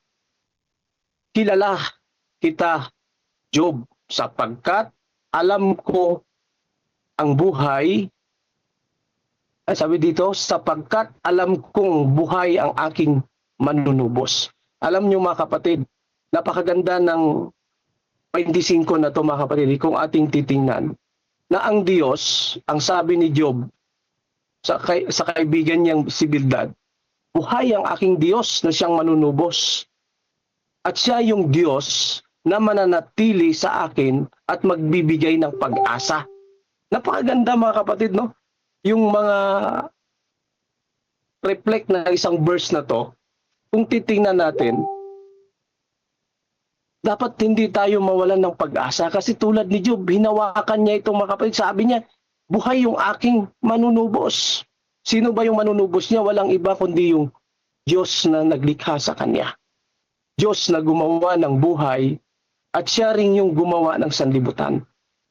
kilala kita, Job, sapagkat alam ko ang buhay, sabi dito, sapagkat alam kong buhay ang aking manunubos. Alam niyo mga kapatid, napakaganda ng 25 na to mga kapatid, kung ating titingnan, na ang Diyos, ang sabi ni Job sa kaibigan niyang si Bildad, buhay ang aking Diyos na siyang manunubos. At siya yung Diyos na mananatili sa akin at magbibigay ng pag-asa. Napakaganda mga kapatid, no? Yung mga reflect na isang verse na to, kung titingnan natin, dapat hindi tayo mawalan ng pag-asa kasi tulad ni Job, hinawakan niya itong mga kapatid. Sabi niya, buhay yung aking manunubos. Sino ba yung manunubos niya? Walang iba kundi yung Diyos na naglikha sa kanya. Diyos na gumawa ng buhay at siya rin yung gumawa ng sanlibutan.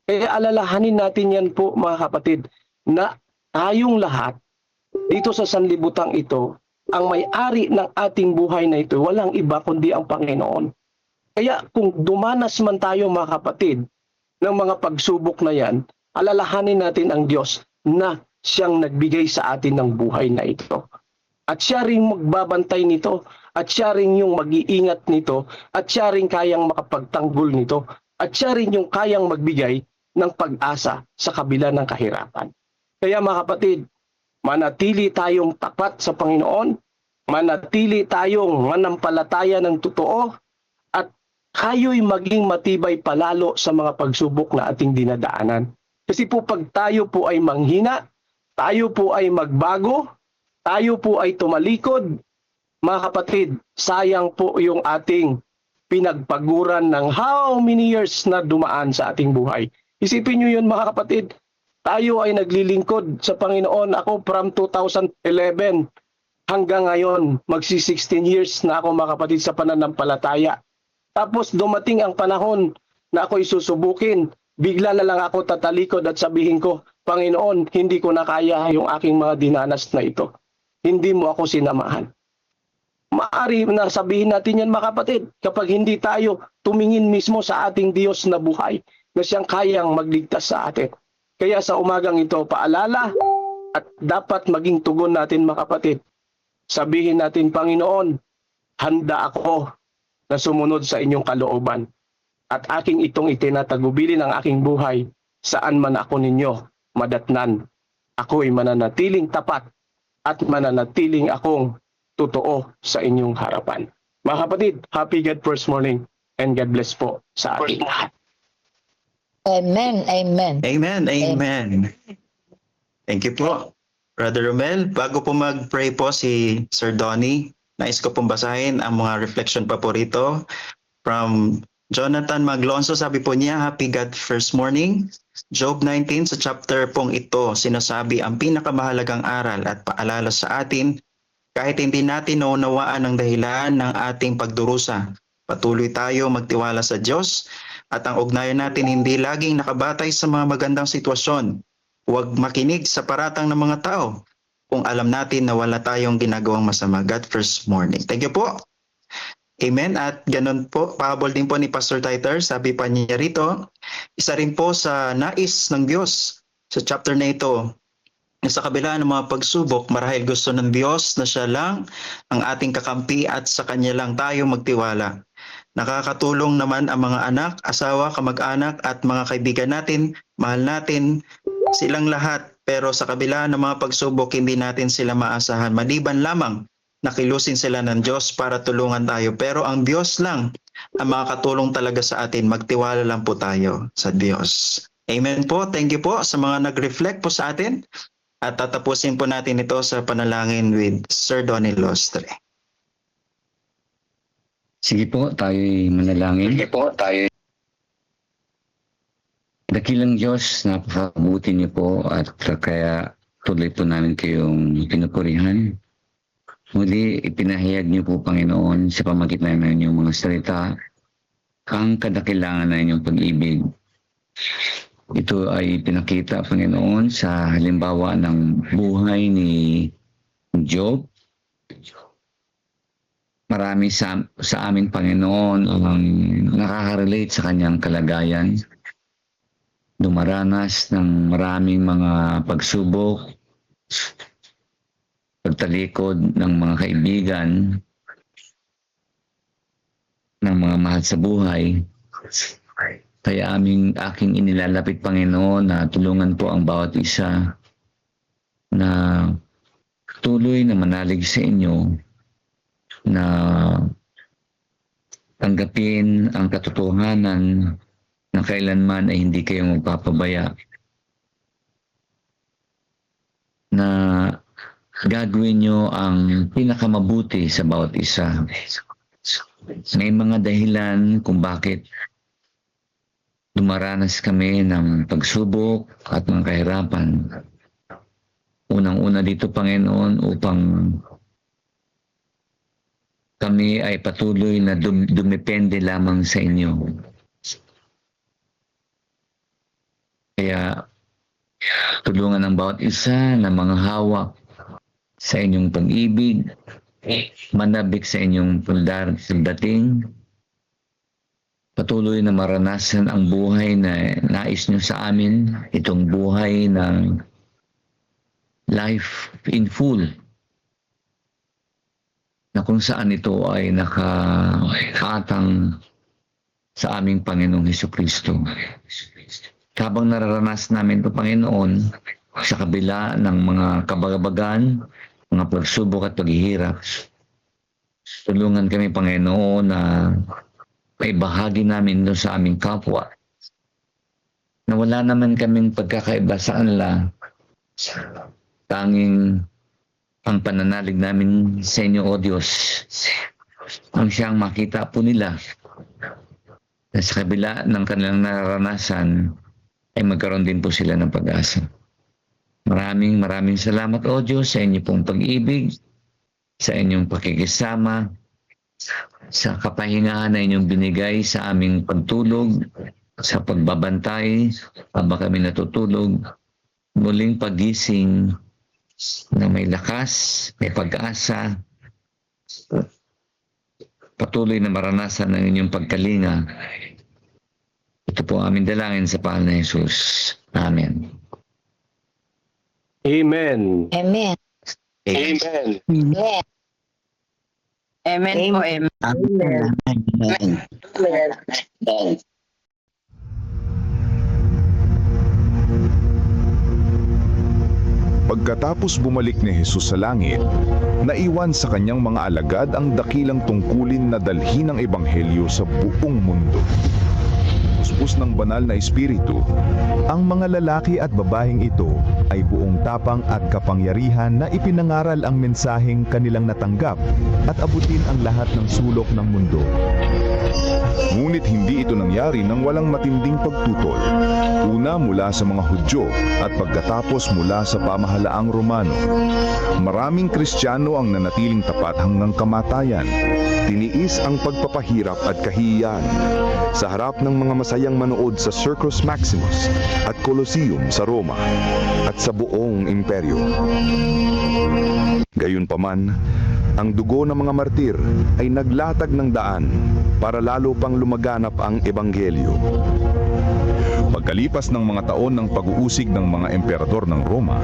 Kaya alalahanin natin yan po mga kapatid, na tayong lahat dito sa sanlibutang ito, ang may-ari ng ating buhay na ito, walang iba kundi ang Panginoon. Kaya kung dumanas man tayo mga kapatid ng mga pagsubok na yan, alalahanin natin ang Diyos na siyang nagbigay sa atin ng buhay na ito. At siya rin magbabantay nito, at siya rin yung mag-iingat nito, at siya rin kayang makapagtanggol nito, at siya rin yung kayang magbigay ng pag-asa sa kabila ng kahirapan. Kaya mga kapatid, manatili tayong tapat sa Panginoon, manatili tayong manampalataya ng totoo, at kayo'y maging matibay palalo sa mga pagsubok na ating dinadaanan. Kasi po pag tayo po ay manghina, tayo po ay magbago, tayo po ay tumalikod, mga kapatid, sayang po yung ating pinagpaguran ng how many years na dumaan sa ating buhay. Isipin nyo yun mga kapatid, tayo ay naglilingkod sa Panginoon. Ako from 2011 hanggang ngayon, magsi-16 years na ako mga kapatid sa pananampalataya. Tapos dumating ang panahon na ako'y susubukin. Bigla na lang ako tatalikod at sabihin ko, Panginoon, hindi ko na kaya yung aking mga dinanas na ito. Hindi mo ako sinamahan. Maaari na sabihin natin yan mga kapatid, kapag hindi tayo tumingin mismo sa ating Diyos na buhay, na siyang kayang magligtas sa atin. Kaya sa umagang ito, paalala at dapat maging tugon natin mga kapatid. Sabihin natin, Panginoon, handa ako na sumunod sa inyong kalooban. At aking itong itinatagubilin ang aking buhay, saan man ako ninyo madatnan. Ako'y mananatiling tapat at mananatiling akong totoo sa inyong harapan. Mga kapatid, happy God first morning and God bless po sa ating lahat. Amen. Amen. Amen. Amen. Thank you po. Brother Romel, bago po mag-pray po si Sir Donnie, nais ko pong basahin ang mga reflection pa po rito from Jonathan Maglonso. Sabi po niya, happy God first morning. Job 19 sa chapter pong ito, sinasabi ang pinakamahalagang aral at paalala sa atin, kahit hindi natin naunawaan ang dahilan ng ating pagdurusa, patuloy tayo magtiwala sa Diyos at ang ugnayan natin hindi laging nakabatay sa mga magandang sitwasyon. Huwag makinig sa paratang ng mga tao kung alam natin na wala tayong ginagawang masama. God first morning. Thank you po. Amen. At ganun po, pahabol din po ni Pastor Titer, sabi pa niya rito, isa rin po sa nais ng Diyos sa chapter na ito, na sa kabila ng mga pagsubok, marahil gusto ng Diyos na siya lang ang ating kakampi at sa Kanya lang tayo magtiwala. Nakakatulong naman ang mga anak, asawa, kamag-anak at mga kaibigan natin, mahal natin silang lahat, pero sa kabila ng mga pagsubok, hindi natin sila maasahan. Maliban lamang nakilusin sila ng Diyos para tulungan tayo. Pero ang Diyos lang ang makakatulong talaga sa atin. Magtiwala lang po tayo sa Diyos. Amen po. Thank you po sa mga nag-reflect po sa atin. At tatapusin po natin ito sa panalangin with Sir Donnie Lostre. Sige po, tayo'y manalangin. Sige po, tayo. Dakilang Diyos, napakabuti niyo po at kaya tuloy po namin kayong pinupurihan. Muli, ipinahayag niyo po, Panginoon, sa pamagitan ng inyong mga salita, ang kadakilangan ng inyong pag-ibig. Ito ay pinakita, Panginoon, sa halimbawa ng buhay ni Job. Marami sa amin, Panginoon, ang nakaka-relate sa kanyang kalagayan. Dumaranas ng maraming mga pagsubok, pagtalikod ng mga kaibigan, ng mga mahal sa buhay. Kaya aking inilalapit, Panginoon, na tulungan po ang bawat isa na tuloy na manalig sa inyo, na tanggapin ang katotohanan na kailanman ay hindi kayo magpapabaya, na gagawin nyo ang pinakamabuti sa bawat isa. May mga dahilan kung bakit dumaranas kami ng pagsubok at mga kahirapan. Unang-una dito, Panginoon, upang kami ay patuloy na dumepende lamang sa inyo. Kaya tulungan ang bawat isa na mga hawak sa inyong pag-ibig, manabik sa inyong pagdating, patuloy na maranasan ang buhay na nais nyo sa amin, itong buhay ng life in full, na kung saan ito ay nakakatang sa aming Panginoong Hesukristo. Habang nararanas namin ito, Panginoon, sa kabila ng mga kabagabagan, mga pagsubok at paghihirap, tulungan kami, Panginoon, na may bahagi namin doon sa aming kapwa, na wala naman kaming pagkakaiba sa kanila. Tanging ang pananalig namin sa inyo, O Diyos, ang siyang makita po nila na sa kabila ng kanilang nararanasan ay magkaroon din po sila ng pag-asa. Maraming salamat, O Diyos, sa inyong pong pag-ibig, sa inyong pakikisama, sa kapahingahan na inyong binigay sa aming pagtulog, sa pagbabantay habang kami natutulog, muling pagising na may lakas, may pag-asa, patuloy na maranasan ng inyong pagkalinga. Ito po aming dalangin sa pangalan ni Jesus. Amen. Amen. Amen. Amen. Amen. Amen po, amen. Amen. Pagkatapos bumalik ni Jesus sa langit, naiwan sa kanyang mga alagad ang dakilang tungkulin na dalhin ang ebanghelyo sa buong mundo. Puspos ng banal na espiritu, ang mga lalaki at babaeng ito ay buong tapang at kapangyarihan na ipinangaral ang mensaheng kanilang natanggap at abutin ang lahat ng sulok ng mundo. Ngunit hindi ito nangyari nang walang matinding pagtutol. Una mula sa mga Hudyo at pagkatapos mula sa pamahalaang Romano. Maraming Kristiyano ang nanatiling tapat hanggang kamatayan. Tiniis ang pagpapahirap at kahihiyan sa harap ng mga masayang manood sa Circus Maximus at Colosseum sa Roma at sa buong imperyo. Gayunpaman, ang dugo ng mga martir ay naglatag ng daan para lalo pang lumaganap ang ebanghelyo. Pagkalipas ng mga taon ng pag-uusig ng mga emperador ng Roma,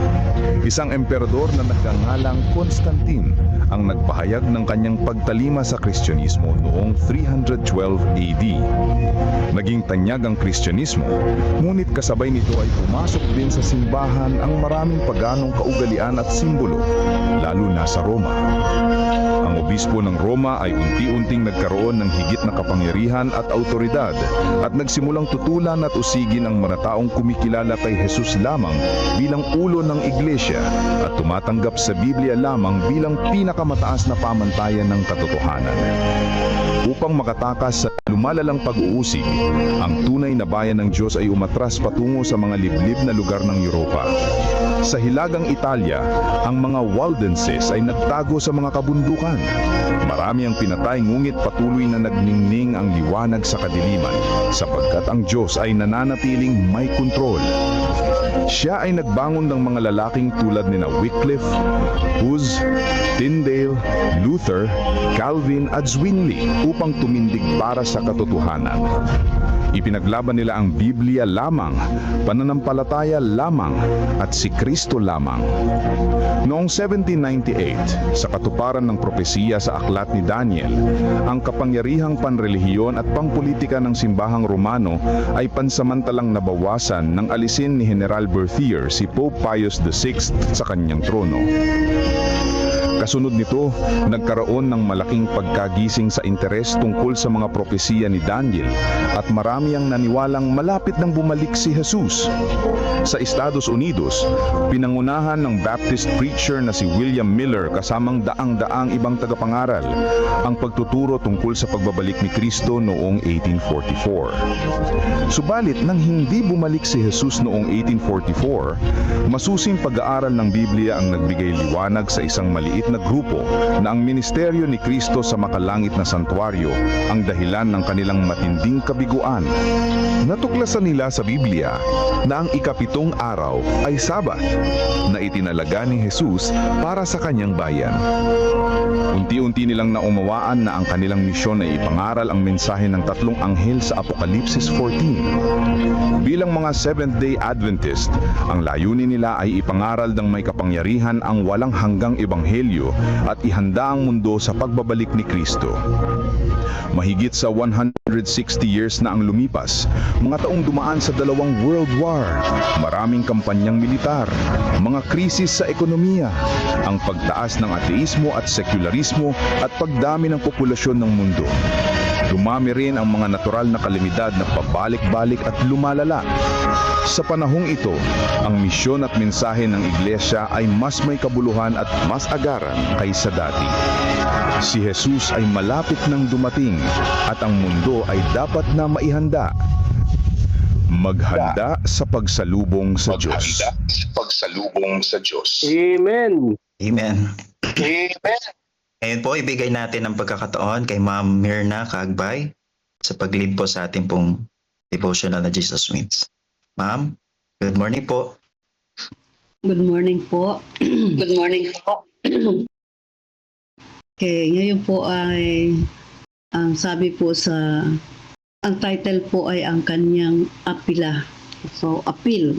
isang emperador na nagngangalang Constantine ang nagpahayag ng kanyang pagtalima sa Kristyanismo noong 312 AD. Naging tanyag ang Kristyanismo, ngunit kasabay nito ay pumasok din sa simbahan ang maraming paganong kaugalian at simbolo, lalo na sa Roma. Ang obispo ng Roma ay unti-unting nagkaroon ng higit na kapangyarihan at autoridad at nagsimulang tutulan at usigin ang mga taong kumikilala kay Jesus lamang bilang ulo ng iglesia at tumatanggap sa Biblia lamang bilang pinakamataas na pamantayan ng katotohanan. Upang makatakas sa lumalalang pag-uusig, ang tunay na bayan ng Diyos ay umatras patungo sa mga liblib na lugar ng Europa. Sa hilagang Italia, ang mga Waldenses ay nagtago sa mga kabundukan. Marami ang pinatay ngunit patuloy na nagningning ang liwanag sa kadiliman sapagkat ang Diyos ay nananatiling may kontrol. Siya ay nagbangon ng mga lalaking tulad ni Wycliffe, Hus, Tyndale, Luther, Calvin at Zwingli upang tumindig para sa katotohanan. Ipinaglaban nila ang Biblia lamang, pananampalataya lamang, at si Kristo lamang. Noong 1798, sa katuparan ng propesiya sa aklat ni Daniel, ang kapangyarihang panrelihiyon at pangpolitika ng simbahang Romano ay pansamantalang nabawasan nang alisin ni General Berthier si Pope Pius VI sa kanyang trono. Kasunod nito, nagkaroon ng malaking pagkagising sa interes tungkol sa mga propesiya ni Daniel at marami ang naniwalang malapit nang bumalik si Jesus. Sa Estados Unidos, pinangunahan ng Baptist preacher na si William Miller kasamang daang-daang ibang tagapangaral ang pagtuturo tungkol sa pagbabalik ni Kristo noong 1844. Subalit nang hindi bumalik si Jesus noong 1844, masusing pag-aaral ng Biblia ang nagbigay liwanag sa isang maliit na grupo na ang ministeryo ni Kristo sa makalangit na santuaryo ang dahilan ng kanilang matinding kabiguan. Natuklasan nila sa Biblia na ang ikapitong araw ay Sabat na itinalaga ni Jesus para sa kanyang bayan. Unti-unti nilang naunawaan na ang kanilang misyon ay ipangaral ang mensahe ng tatlong anghel sa Apokalipsis 14. Bilang mga Seventh-day Adventist, ang layunin nila ay ipangaral ng may kapangyarihan ang walang hanggang ebanghelyo at ihanda ang mundo sa pagbabalik ni Kristo. Mahigit sa 160 years na ang lumipas, mga taong dumaan sa dalawang World War, maraming kampanyang militar, mga krisis sa ekonomiya, ang pagtaas ng ateismo at sekularismo at pagdami ng populasyon ng mundo. Dumami rin ang mga natural na kalamidad na pabalik-balik at lumalala. Sa panahong ito, ang misyon at mensahe ng iglesia ay mas may kabuluhan at mas agaran kaysa dati. Si Jesus ay malapit nang dumating at ang mundo ay dapat na maihanda. Maghanda sa pagsalubong sa Diyos. Amen. Amen. Ngayon po, ibigay natin ang pagkakataon kay Ma'am Myrna Kagbay sa pag-lead po sa ating pong devotional na Jesus Wins. Ma'am, good morning po. Good morning po. Good morning po. Okay, ngayon po ay ang sabi po ang title po ay ang kanyang apila. So, appeal.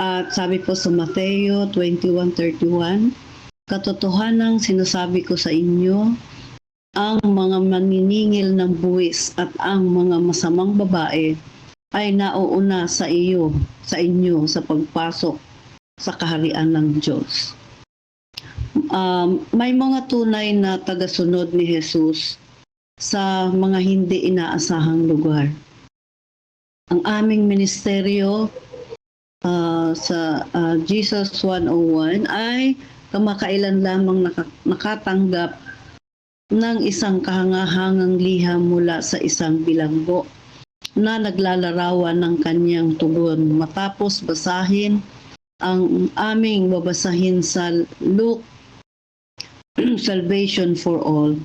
At sabi po sa Mateo 21:31, katotohanang sinasabi ko sa inyo, ang mga maniningil ng buwis at ang mga masamang babae ay nauuna sa inyo sa pagpasok sa kaharian ng Diyos. May mga tunay na tagasunod ni Jesus sa mga hindi inaasahang lugar. Ang aming ministeryo sa Jesus 101 ay kamakailan lamang nakatanggap ng isang kahangahangang liham mula sa isang bilanggo na naglalarawan ng kanyang tugon. Matapos basahin ang aming babasahin sa Luke, Salvation for All.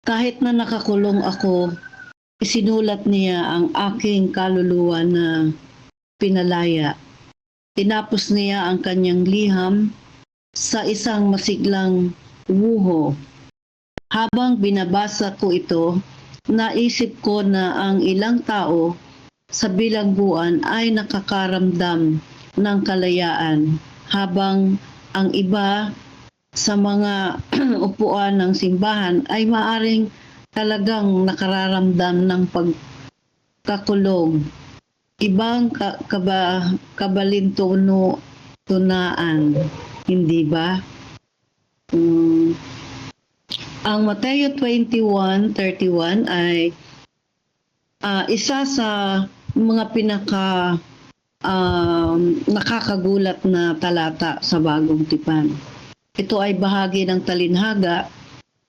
Kahit na nakakulong ako, isinulat niya ang aking kaluluwa na pinalaya. Tinapos niya ang kanyang liham sa isang masiglang wuho. Habang binabasa ko ito, naisip ko na ang ilang tao sa bilangguan ay nakakaramdam ng kalayaan, habang ang iba sa mga upuan ng simbahan ay maaring talagang nakararamdam ng pagkakulong. Ibang kabalintunaan, hindi ba? Ang Mateo 21:31 ay isa sa mga nakakagulat na talata sa Bagong Tipan. Ito ay bahagi ng talinhaga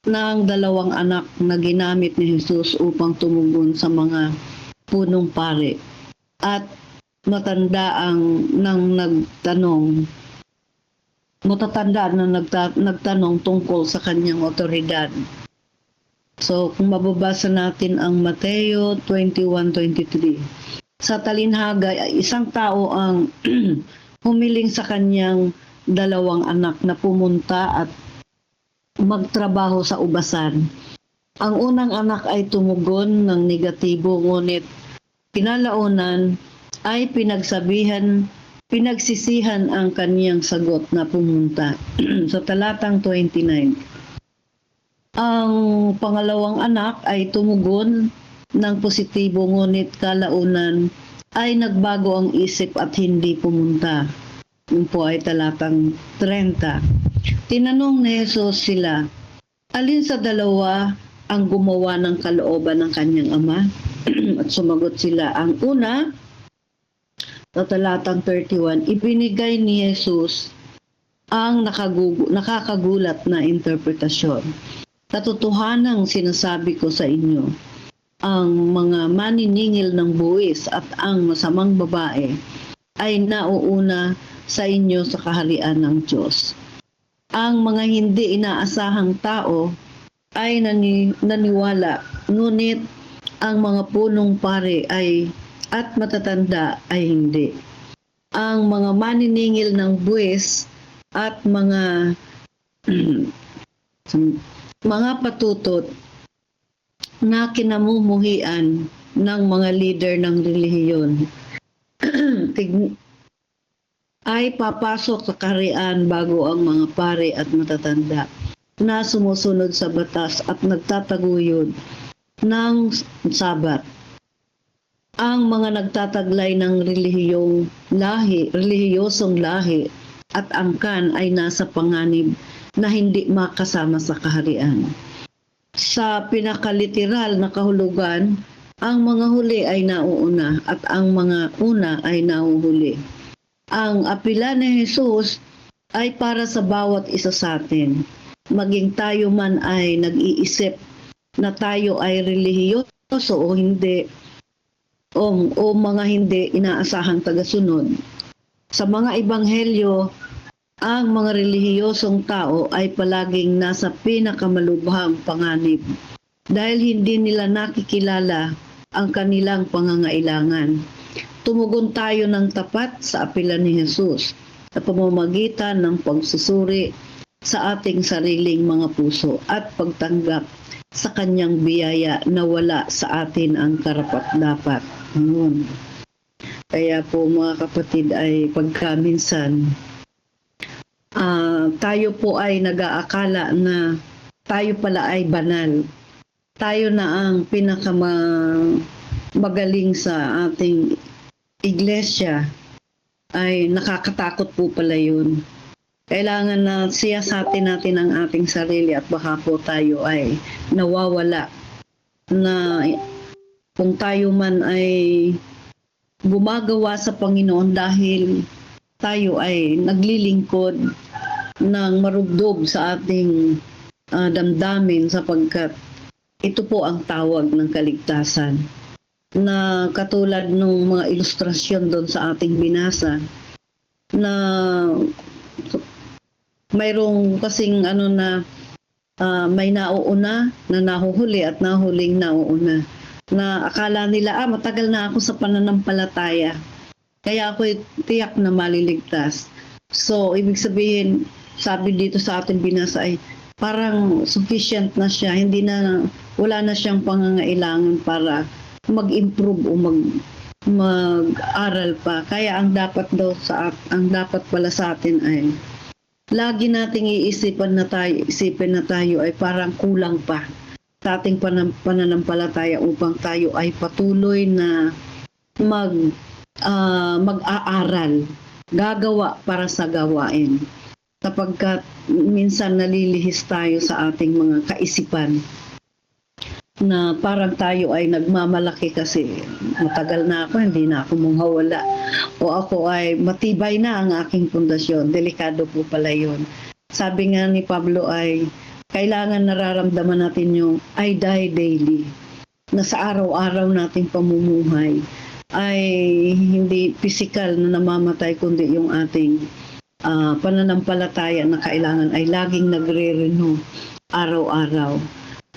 ng dalawang anak na ginamit ni Jesus upang tumugon sa mga punong pari. At matatanda na nagtanong tungkol sa kanyang otoridad. So, kung mababasa natin ang Mateo 21:23, sa talinhaga, isang tao ang humiling sa kanyang dalawang anak na pumunta at magtrabaho sa ubasan. Ang unang anak ay tumugon ng negatibo, ngunit kinalaunan ay pinagsisihan ang kaniyang sagot na pumunta. Sa talatang 29, ang pangalawang anak ay tumugon ng positibo, ngunit kalaunan ay nagbago ang isip at hindi pumunta. Yun po ay talatang 30. Tinanong ni Jesus sila, alin sa dalawa ang gumawa ng kalooban ng kanyang ama? At sumagot sila, ang una, sa talatang 31, ibinigay ni Jesus ang nakakagulat na interpretasyon. Katotohanang sinasabi ko sa inyo, ang mga maniningil ng buwis at ang masamang babae ay nauuna sa inyo sa kaharian ng Diyos. Ang mga hindi inaasahang tao ay naniwala, ngunit ang mga punong pari at matatanda ay hindi. Ang mga maniningil ng buwis at mga patutot na kinamumuhian ng mga leader ng relihiyon ay papasok sa kaharian bago ang mga pari at matatanda na sumusunod sa batas at nagtataguyod ng Sabat. Ang mga nagtataglay ng relihiyosong lahi at angkan ay nasa panganib na hindi makasama sa kaharian. sa pinakaliteral na kahulugan, ang mga huli ay nauuna at ang mga una ay nahuhuli. Ang apila ni Jesus ay para sa bawat isa sa atin. Maging tayo man ay nag-iisip na tayo ay relihiyoso o hindi, o mga hindi inaasahang tagasunod. Sa mga ebanghelyo, ang mga relihiyosong tao ay palaging nasa pinakamalubhang panganib dahil hindi nila nakikilala ang kanilang pangangailangan. Tumugon tayo ng tapat sa apela ni Jesus sa pamamagitan ng pagsusuri sa ating sariling mga puso at pagtanggap sa kanyang biyaya na wala sa atin ang karapat-dapat. Kaya po mga kapatid ay pagkaminsan tayo po ay nag-aakala na tayo pala ay banal. Tayo na ang pinakamagaling sa ating iglesia, ay nakakatakot po pala yun. Kailangan na siyasatin natin ang ating sarili at baka po tayo ay nawawala na kung tayo man ay gumagawa sa Panginoon dahil tayo ay naglilingkod ng marubdob sa ating damdamin sapagkat ito po ang tawag ng kaligtasan. Na katulad ng mga ilustrasyon doon sa ating binasa na mayroong kasing may nauuna na nahuhuli at nahuling nauuna na akala nila matagal na ako sa pananampalataya kaya ako tiyak na maliligtas. So ibig sabihin, sabi dito sa ating binasa ay parang sufficient na siya, wala na siyang pangangailangan para mag-improve o mag-aral pa. Kaya ang dapat pala sa atin ay lagi nating isipin na tayo ay parang kulang pa sa ating pananampalataya upang tayo ay patuloy na mag-aaral, gagawa para sa gawain. Sapagkat minsan nalilihis tayo sa ating mga kaisipan na parang tayo ay nagmamalaki kasi matagal na ako, hindi na ako mawawala. O ako ay matibay na ang aking pundasyon. Delikado po pala yun. Sabi nga ni Pablo ay kailangan nararamdaman natin yung I die daily. Na sa araw-araw nating pamumuhay ay hindi physical na namamatay kundi yung ating pananampalataya na kailangan ay laging nagre-renew araw-araw.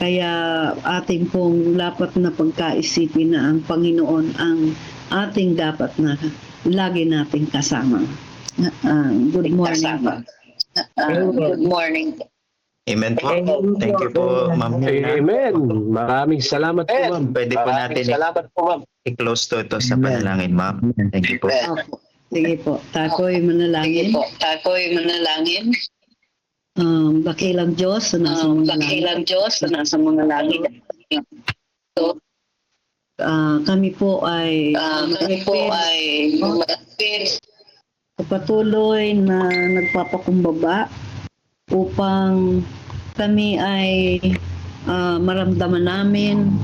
Kaya ating pong dapat na pagkaisipin na ang Panginoon ang ating dapat na lagi nating kasama. Good morning. Good morning. Amen po. Thank you po, Ma'am. Amen. Maraming salamat po, ma'am. Pwede po natin i-close to ito sa panalangin, Ma'am. Thank you po. Opo. Sige po. Tako'y manalangin. Dakilang Diyos na nasa mga langit. Kami po ay patuloy na nagpapakumbaba upang kami ay maramdaman namin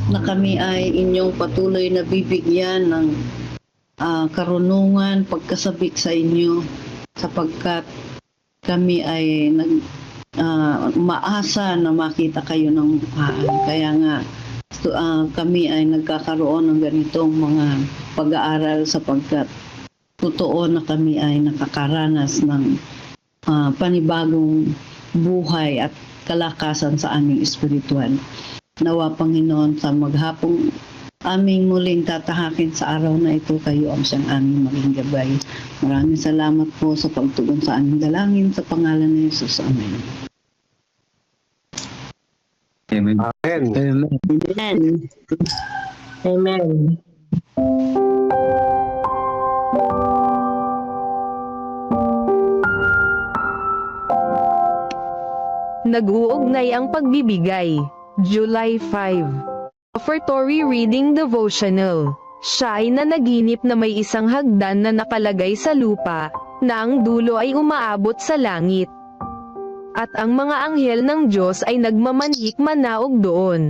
na kami ay inyong patuloy na bibigyan ng karunungan, pagkasabik sa inyo sapagkat kami ay maasa na makita kayo ng mukhaan. Kaya nga kami ay nagkakaroon ng ganitong mga pag-aaral sapagkat totoo na kami ay nakakaranas ng panibagong buhay at kalakasan sa aming espiritual. Nawa Panginoon sa maghapong aming muling tatahakin sa araw na ito, kayo ang siyang aming maging gabay. Maraming salamat po sa pagtugon sa aming dalangin sa pangalan ni Jesus. Amen. Amen. Amen. Amen. Nag-uugnay ang pagbibigay. July 5. Offertory Reading Devotional. Siya ay nanaginip na may isang hagdan na nakalagay sa lupa, na ang dulo ay umaabot sa langit. At ang mga anghel ng Diyos ay nagmamanhik manaog doon.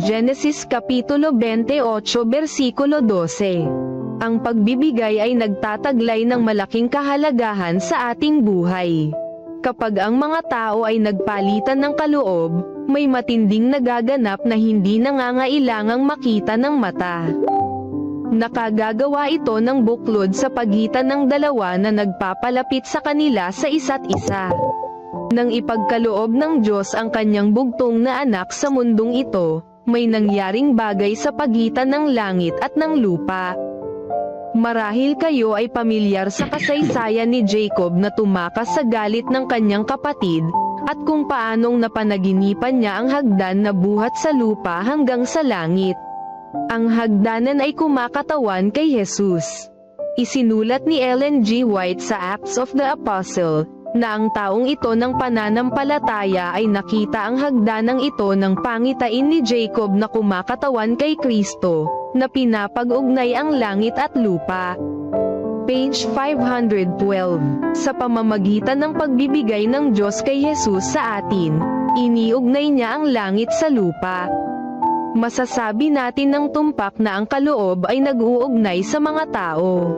Genesis Kapitulo 28 versikulo 12. Ang pagbibigay ay nagtataglay ng malaking kahalagahan sa ating buhay. Kapag ang mga tao ay nagpalitan ng kaloob, may matinding nagaganap na hindi nangangailangang makita ng mata. Nakagagawa ito ng buklod sa pagitan ng dalawa na nagpapalapit sa kanila sa isa't isa. Nang ipagkaloob ng Diyos ang kanyang bugtong na anak sa mundong ito, may nangyaring bagay sa pagitan ng langit at ng lupa. Marahil kayo ay pamilyar sa kasaysayan ni Jacob na tumakas sa galit ng kanyang kapatid, at kung paanong napanaginipan niya ang hagdan na buhat sa lupa hanggang sa langit. Ang hagdanan ay kumakatawan kay Jesus. Isinulat ni Ellen G. White sa Acts of the Apostle, na ang taong ito ng pananampalataya ay nakita ang hagdanang ito ng pangitain ni Jacob na kumakatawan kay Kristo, na pinapag-ugnay ang langit at lupa. Page 512. Sa pamamagitan ng pagbibigay ng Diyos kay Jesus sa atin, iniugnay niya ang langit sa lupa. Masasabi natin ng tumpak na ang kaloob ay nag-uugnay sa mga tao.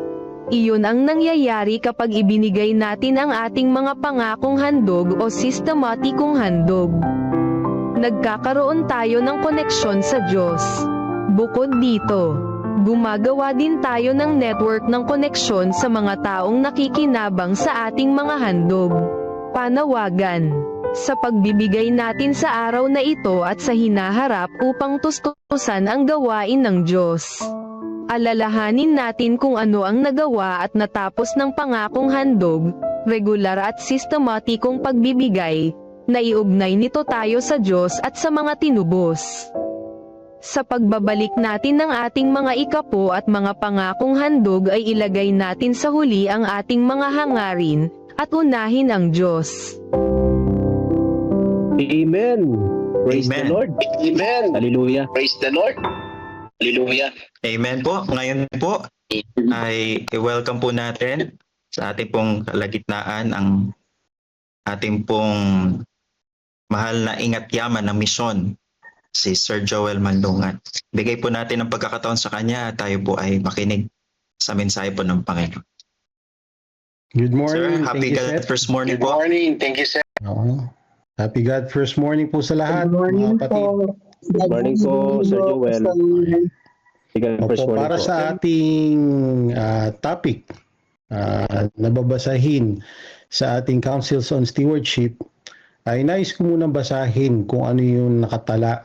Iyon ang nangyayari kapag ibinigay natin ang ating mga pangakong handog o sistematikong handog. Nagkakaroon tayo ng koneksyon sa Diyos. Bukod dito, gumagawa din tayo ng network ng koneksyon sa mga taong nakikinabang sa ating mga handog. Panawagan. Sa pagbibigay natin sa araw na ito at sa hinaharap upang tustusan ang gawain ng Diyos. Alalahanin natin kung ano ang nagawa at natapos ng pangakong handog, regular at sistematikong pagbibigay, na iugnay nito tayo sa Diyos at sa mga tinubos. Sa pagbabalik natin ng ating mga ikapo at mga pangakong handog ay ilagay natin sa huli ang ating mga hangarin, at unahin ang Diyos. Amen. Praise Amen. the Lord. Amen. Hallelujah. Praise the Lord. Hallelujah. Amen po. Ngayon po ay welcome po natin sa ating pong kalagitnaan ang ating pong mahal na ingat yaman ng misyon, si Sir Joel Mandungan. Bigay po natin ang pagkakataon sa kanya at tayo po ay makinig sa mensahe po ng Panginoon. Good Sir, morning. happy Thank you, God sir. first morning Good po. morning. Thank you, sir. Oo. Happy God first morning po sa lahat, Good morning mga kapatid. po. Good morning po, Sir Joel. Opo, para sa ating topic na babasahin sa ating Councils on Stewardship, ay nais ko munang basahin kung ano yung nakatala.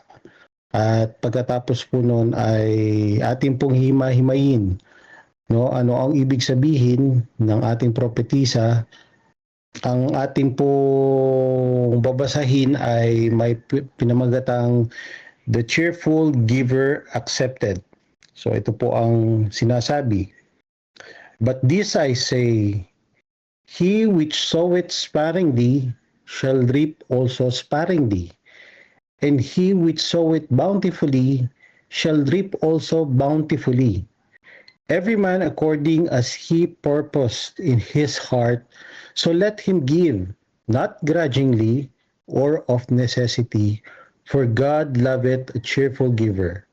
At pagkatapos po noon ay ating pong himahimayin, no, ano ang ibig sabihin ng ating propetisa. Ang ating pong babasahin ay may pinamagatang The Cheerful Giver Accepted. So ito po ang sinasabi. But this I say, he which soweth sparingly shall reap also sparingly, and he which soweth bountifully shall reap also bountifully. Every man according as he purposed in his heart, so let him give, not grudgingly or of necessity, for God loveth a cheerful giver.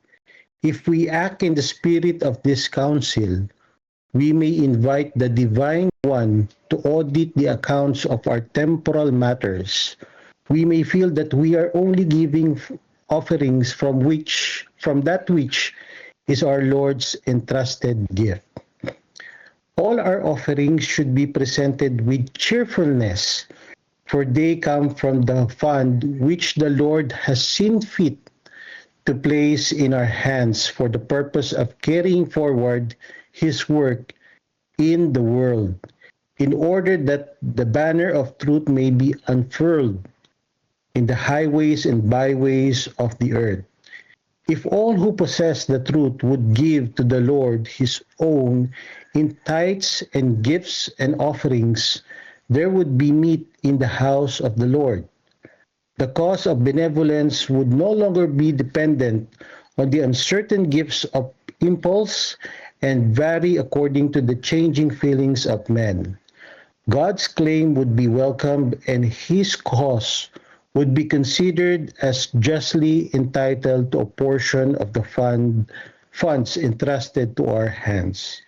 If we act in the spirit of this counsel, we may invite the Divine One to audit the accounts of our temporal matters. We may feel that we are only giving offerings from that which is our Lord's entrusted gift. All our offerings should be presented with cheerfulness, for they come from the fund which the Lord has seen fit to place in our hands for the purpose of carrying forward His work in the world, in order that the banner of truth may be unfurled in the highways and byways of the earth. If all who possess the truth would give to the Lord His own in tithes and gifts and offerings, there would be meat in the house of the Lord. The cause of benevolence would no longer be dependent on the uncertain gifts of impulse and vary according to the changing feelings of men. God's claim would be welcomed and his cause would be considered as justly entitled to a portion of the funds entrusted to our hands.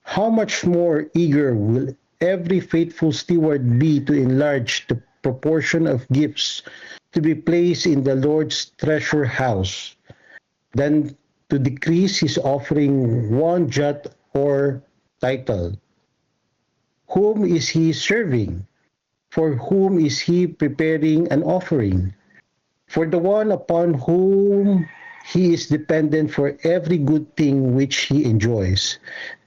How much more eager will every faithful steward be to enlarge the proportion of gifts to be placed in the Lord's treasure house than to decrease his offering one jot or title? Whom is he serving? For whom is he preparing an offering? For the one upon whom he is dependent for every good thing which he enjoys.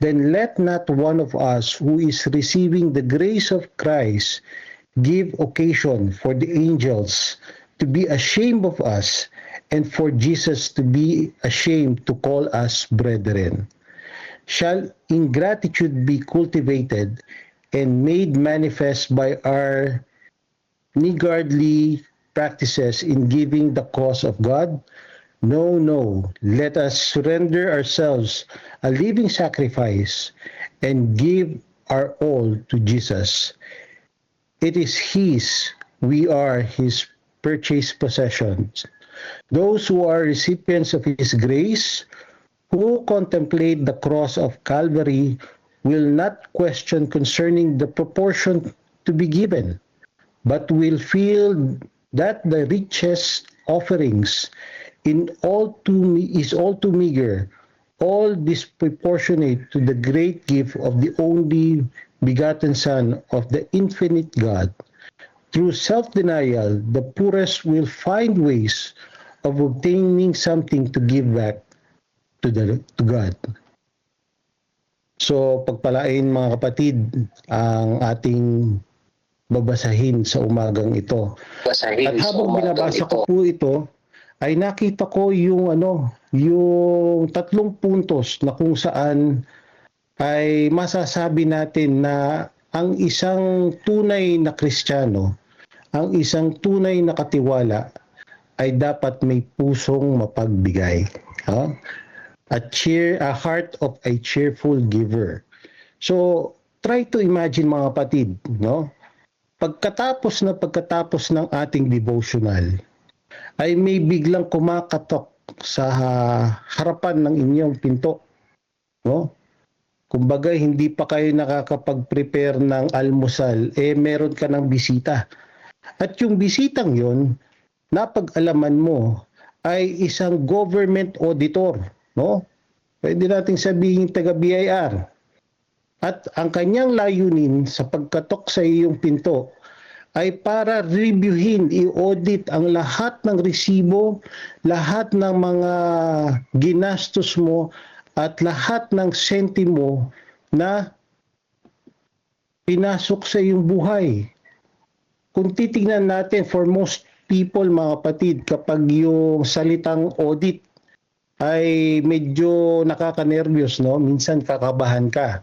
Then let not one of us who is receiving the grace of Christ give occasion for the angels to be ashamed of us, and for Jesus to be ashamed to call us brethren. Shall ingratitude be cultivated and made manifest by our niggardly practices in giving the cause of God? No, no. Let us surrender ourselves a living sacrifice and give our all to Jesus. It is his, we are his purchased possessions. Those who are recipients of his grace, who contemplate the cross of Calvary, will not question concerning the proportion to be given, but will feel that the richest offerings is all too meager, all disproportionate to the great gift of the only begotten Son of the infinite God. Through self-denial, the poorest will find ways of obtaining something to give back to God. So pagpalain mga kapatid ang ating babasahin sa umagang ito. At habang binabasa ko po ito, ay nakita ko yung yung 3 puntos na kung saan ay masasabi natin na ang isang tunay na Kristiyano, ang isang tunay na katiwala ay dapat may pusong mapagbigay. A heart of a cheerful giver. So, try to imagine mga kapatid, no? Pagkatapos ng ating devotional, ay may biglang kumakatok sa harapan ng inyong pinto, no? Kumbaga, hindi pa kayo nakakapag-prepare ng almusal, meron ka ng bisita. At yung bisitang yon, napag-alaman mo, ay isang government auditor, no? Pwede nating sabihin taga-BIR. At ang kanyang layunin sa pagkatok sa iyong pinto ay para reviewin, i-audit ang lahat ng resibo, lahat ng mga ginastos mo, at lahat ng sentimo na pinasok sa iyong buhay. Kung titingnan natin, for most people, mga kapatid, kapag yung salitang audit ay medyo nakaka-nervyos, no? Minsan kakabahan ka.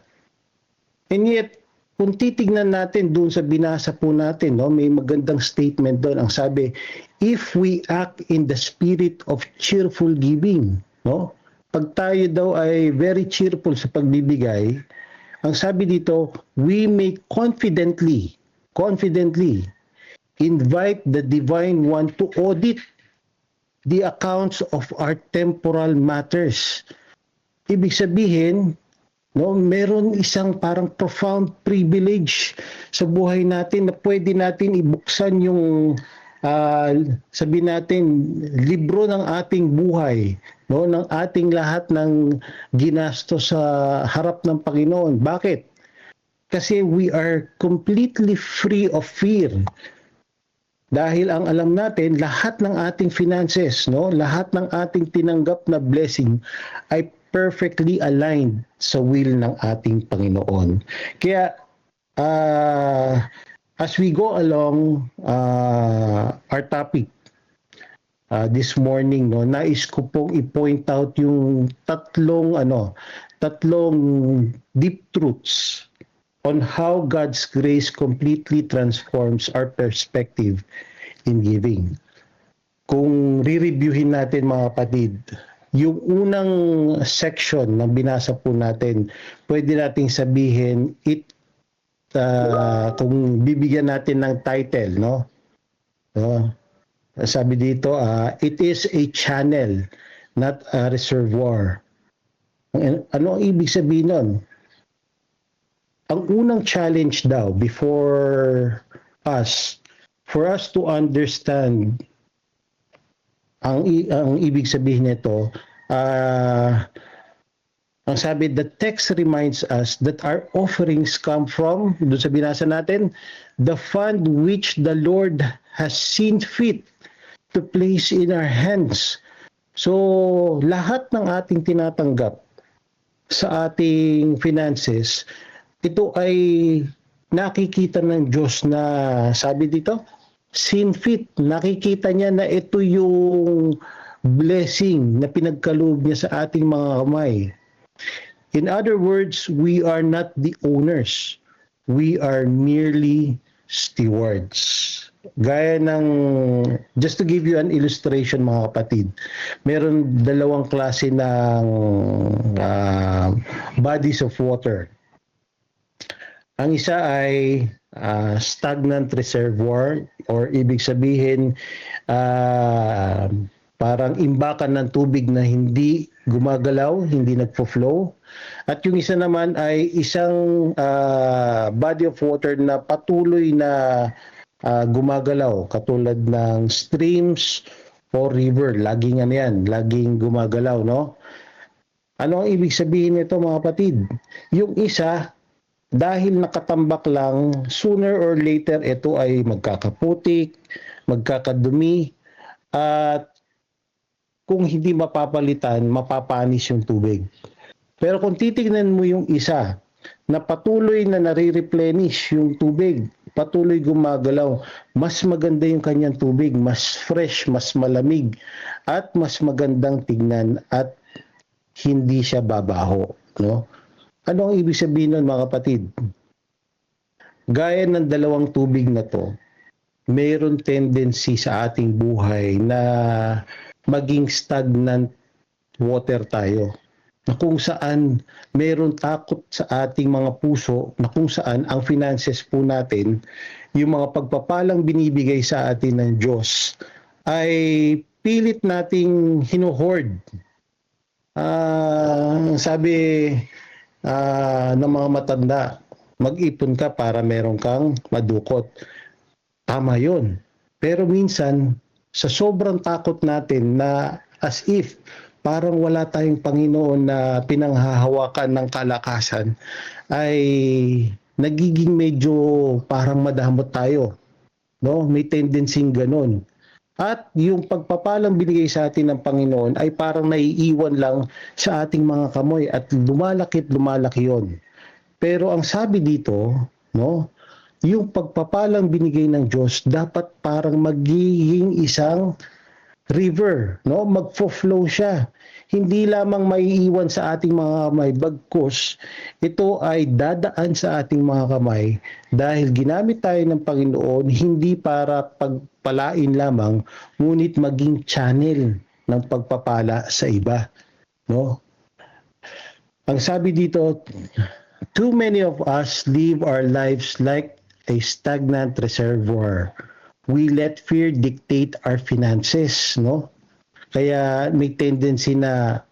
And yet, kung titignan natin doon sa binasa po natin, no, may magandang statement doon. Ang sabi, if we act in the spirit of cheerful giving, no? Pag tayo daw ay very cheerful sa pagbibigay, ang sabi dito, we may confidently invite the Divine One to audit the accounts of our temporal matters. Ibig sabihin, no, meron isang parang profound privilege sa buhay natin na pwede natin ibuksan yung sabihin natin libro ng ating buhay, no, ng ating lahat ng ginastos sa harap ng Panginoon. Bakit? Kasi we are completely free of fear. Dahil ang alam natin, lahat ng ating finances, no, lahat ng ating tinanggap na blessing ay perfectly aligned sa will ng ating Panginoon. Kaya, as we go along our topic this morning, no, nais ko pong i-point out yung tatlong deep truths on how God's grace completely transforms our perspective in giving. Kung re-reviewin natin mga kapatid, yung unang section na binasa po natin, pwede nating sabihin, it kung bibigyan natin ng title, no? So, sabi dito, it is a channel, not a reservoir. Ano ang ibig sabihin nun? Ang unang challenge daw before us, for us to understand ang ibig sabihin nito, ang sabi, the text reminds us that our offerings come from, doon sa binasa natin, the fund which the Lord has seen fit to place in our hands. So, lahat ng ating tinatanggap sa ating finances, ito ay nakikita ng Diyos na, sabi dito, seen fit. Nakikita niya na ito yung blessing na pinagkaloob niya sa ating mga kamay. In other words, we are not the owners. We are merely stewards. Gaya ng, just to give you an illustration mga kapatid, meron dalawang klase ng bodies of water. Ang isa ay stagnant reservoir, or ibig sabihin parang imbakan ng tubig na hindi gumagalaw, hindi nagpo-flow. At yung isa naman ay isang body of water na patuloy na gumagalaw, katulad ng streams o river. Laging laging gumagalaw, no? Ano ang ibig sabihin nito mga kapatid? Yung isa, dahil nakatambak lang, sooner or later ito ay magkakaputik, magkakadumi, at kung hindi mapapalitan, mapapanis yung tubig. Pero kung titignan mo yung isa, na patuloy na nare-replenish yung tubig, patuloy gumagalaw, mas maganda yung kanyang tubig, mas fresh, mas malamig, at mas magandang tignan, at hindi siya babaho, no? Ano ang ibig sabihin nun mga kapatid? Gaya ng dalawang tubig na to, mayroon tendency sa ating buhay na maging stagnant water tayo. Na kung saan mayroon takot sa ating mga puso, na kung saan ang finances po natin, yung mga pagpapalang binibigay sa atin ng Diyos, ay pilit nating hinuhoard. Sabi ng mga matanda, mag-ipon ka para meron kang madukot. Tama yun. Pero minsan, sa sobrang takot natin na as if parang wala tayong Panginoon na pinanghahawakan ng kalakasan, ay nagiging medyo parang madamot tayo. No? May tendency ganun. At yung pagpapalang binigay sa atin ng Panginoon ay parang naiiwan lang sa ating mga kamoy at lumalaki yun. Pero ang sabi dito, no, yung pagpapalang binigay ng Diyos dapat parang magiging isang river, no? Magfo-flow siya. Hindi lamang maiiwan sa ating mga kamay, bagkus ito ay dadaan sa ating mga kamay dahil ginamit tayo ng Panginoon hindi para pagpalain lamang, ngunit maging channel ng pagpapala sa iba, no? Ang sabi dito, too many of us live our lives like a stagnant reservoir. We let fear dictate our finances, no? Kaya may tendency na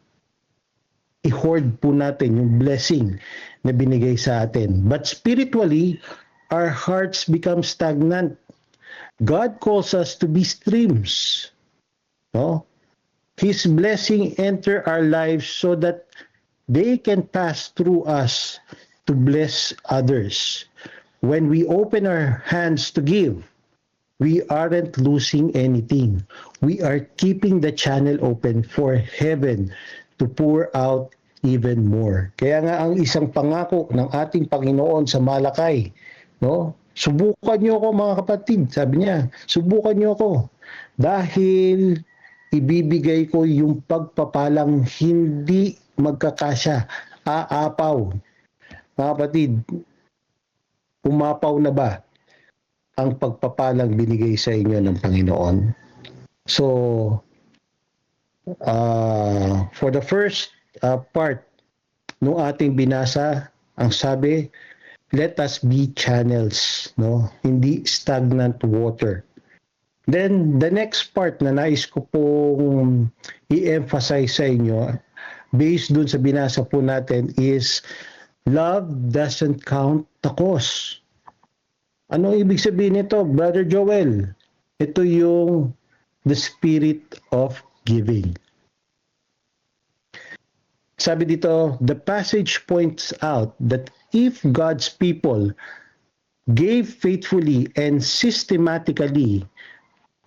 i-hoard po natin yung blessing na binigay sa atin. But spiritually, our hearts become stagnant. God calls us to be streams, no? His blessing enter our lives so that they can pass through us to bless others. When we open our hands to give, we aren't losing anything. We are keeping the channel open for heaven to pour out even more. Kaya nga ang isang pangako ng ating Panginoon sa Malakay, no? Subukan niyo ako mga kapatid, sabi niya, subukan niyo ako dahil ibibigay ko yung pagpapalang hindi magkakasya, aapaw. Mga kapatid, umapaw na ba ang pagpapalang binigay sa inyo ng Panginoon? So, for the first part ng ating binasa, ang sabi, let us be channels, no? Hindi stagnant water. Then, the next part na nais ko pong i-emphasize sa inyo, based dun sa binasa po natin, is love doesn't count the cost. Ano ibig sabihin nito, Brother Joel? Ito yung the spirit of giving. Sabi dito, the passage points out that if God's people gave faithfully and systematically,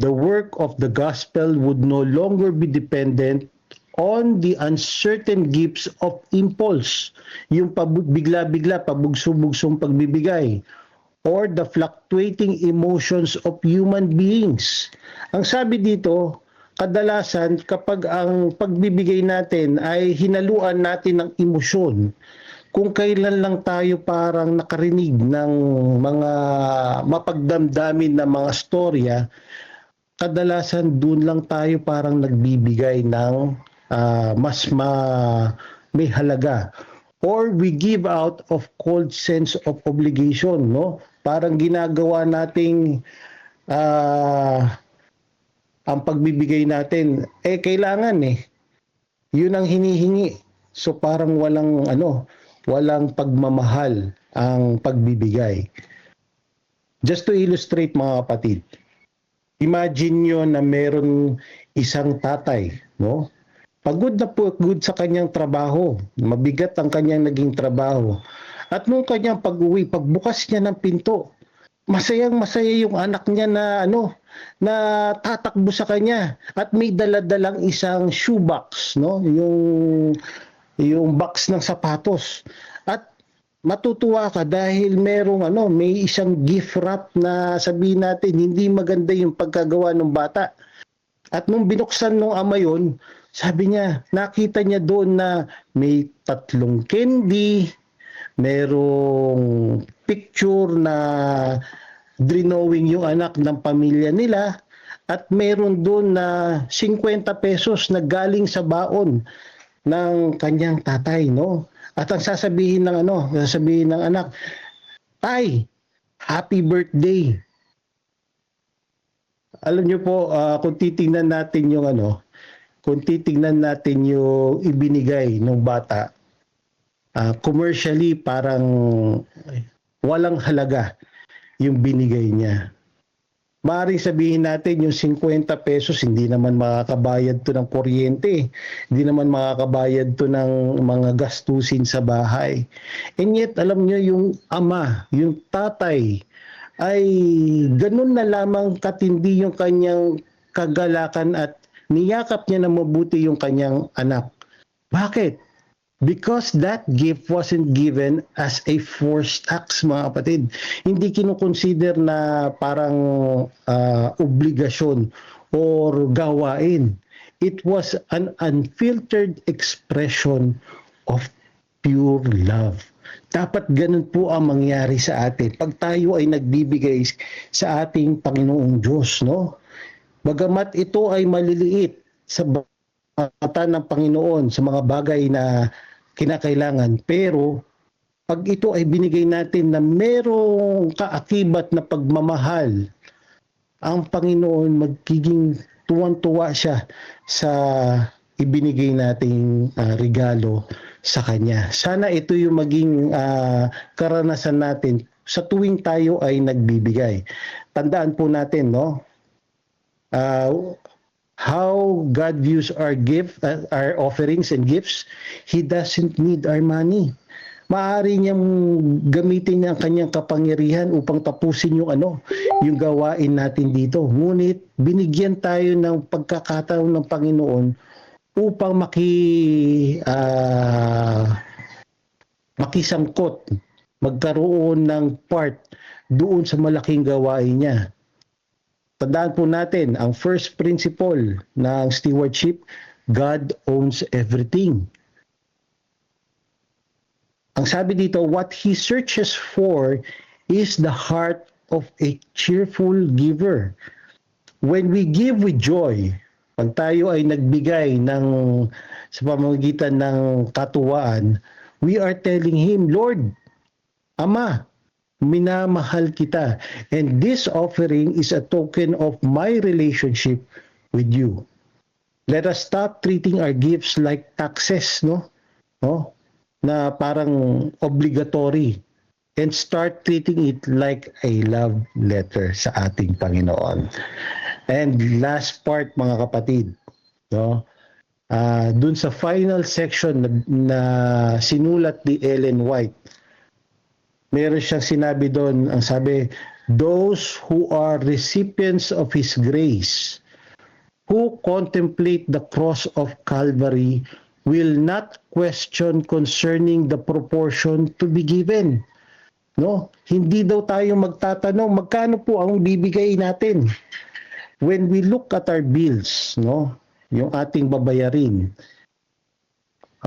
the work of the gospel would no longer be dependent on the uncertain gifts of impulse, yung bigla-bigla, pabugso-bugsong pagbibigay, or the fluctuating emotions of human beings. Ang sabi dito, kadalasan kapag ang pagbibigay natin ay hinaluan natin ng emosyon, kung kailan lang tayo parang nakarinig ng mga mapagdamdamin na mga storya, kadalasan dun lang tayo parang nagbibigay ng may halaga. Or we give out of cold sense of obligation, no? Parang ginagawa nating ang pagbibigay natin, kailangan yun ang hinihingi. So parang walang pagmamahal ang pagbibigay. Just to illustrate mga kapatid, imagine nyo na meron isang tatay, no? Pagod na pagod sa kanyang trabaho, mabigat ang kanyang naging trabaho. At nung kanyang pag-uwi, pagbukas niya ng pinto, masayang-masaya yung anak niya na na tatakbo sa kanya at may dala-dalang isang shoebox, no? Yung box ng sapatos. At matutuwa ka dahil may isang gift wrap na sabihin natin hindi maganda yung pagkagawa ng bata. At nung binuksan ng ama yun, sabi niya, nakita niya doon na may 3 candy, merong picture na drawing yung anak ng pamilya nila, at meron doon na 50 pesos na galing sa baon ng kanyang tatay, no? At ang sasabihin ng anak, "Tay, happy birthday." Alam niyo po, kung titingnan natin yung ibinigay ng bata, commercially parang walang halaga yung binigay niya. Maaaring sabihin natin yung 50 pesos, hindi naman makakabayad to ng kuryente, hindi naman makakabayad to ng mga gastusin sa bahay. And yet, alam niyo, yung ama, yung tatay, ay ganun na lamang katindi yung kanyang kagalakan at niyakap niya na mabuti yung kanyang anak. Bakit? Because that gift wasn't given as a forced act, mga kapatid. Hindi kinukonsider na parang obligasyon or gawain. It was an unfiltered expression of pure love. Dapat ganun po ang mangyari sa atin pag tayo ay nagbibigay sa ating Panginoong Diyos, no? Bagamat ito ay maliliit sa mata ng Panginoon sa mga bagay na kinakailangan, pero pag ito ay binigay natin na merong kaakibat na pagmamahal, ang Panginoon magiging tuwang-tuwa siya sa ibinigay nating regalo sa Kanya. Sana ito yung maging karanasan natin sa tuwing tayo ay nagbibigay. Tandaan po natin, no? How God views our our offerings and gifts, He doesn't need our money. Maaari niyang gamitin ang kanyang kapangyarihan upang tapusin yung gawain natin dito. Ngunit binigyan tayo ng pagkakataon ng Panginoon upang makisangkot, magkaroon ng part doon sa malaking gawain niya. Tandaan po natin, ang first principle ng stewardship, God owns everything. Ang sabi dito, what He searches for is the heart of a cheerful giver. When we give with joy, pag tayo ay nagbigay sa pamamagitan ng katuwaan, we are telling Him, Lord, Ama, minamahal kita. And this offering is a token of my relationship with you. Let us stop treating our gifts like taxes, no? Na parang obligatory, and start treating it like a love letter sa ating Panginoon. And last part, mga kapatid, no? Dun sa final section na sinulat ni Ellen White, meron siyang sinabi doon, ang sabi, those who are recipients of His grace, who contemplate the cross of Calvary, will not question concerning the proportion to be given. No? Hindi daw tayo magtatanong, magkano po ang bibigay natin? When we look at our bills, no? Yung ating babayarin,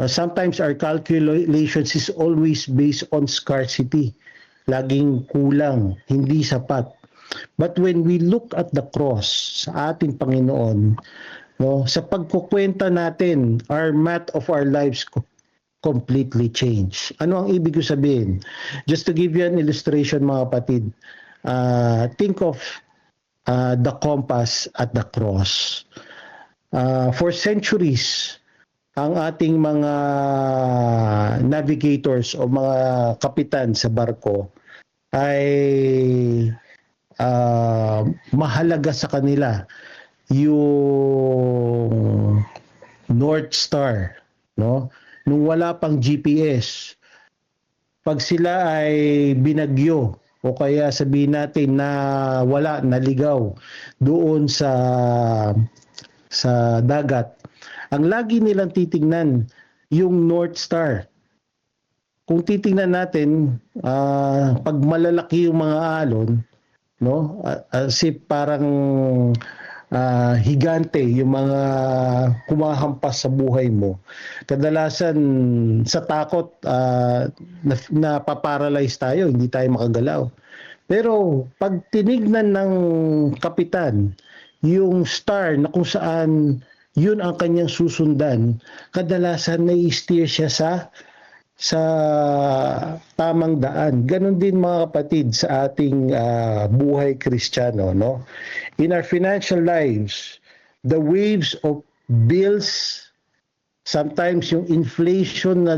sometimes our calculations is always based on scarcity. Laging kulang, hindi sapat. But when we look at the cross sa ating Panginoon, no, sa pagkukwenta natin, our math of our lives completely change. Ano ang ibig ko sabihin? Just to give you an illustration, mga kapatid, think of the compass at the cross. For centuries, ang ating mga navigators o mga kapitan sa barko ay mahalaga sa kanila yung North Star, no? Nung wala pang GPS, pag sila ay binagyo o kaya sabihin natin na wala, naligaw doon sa dagat, ang lagi nilang titingnan yung North Star. Kung titingnan natin, pag malalaki yung mga alon, no, as if parang higante yung mga kumahampas sa buhay mo, kadalasan sa takot napaparalyze tayo, hindi tayo makagalaw. Pero pag tinignan ng kapitan yung star na kung saan yun ang kanyang susundan, kadalasan nai-steer siya sa tamang daan. Ganon din, mga kapatid, sa ating buhay Kristiyano, no? In our financial lives, the waves of bills, sometimes yung inflation na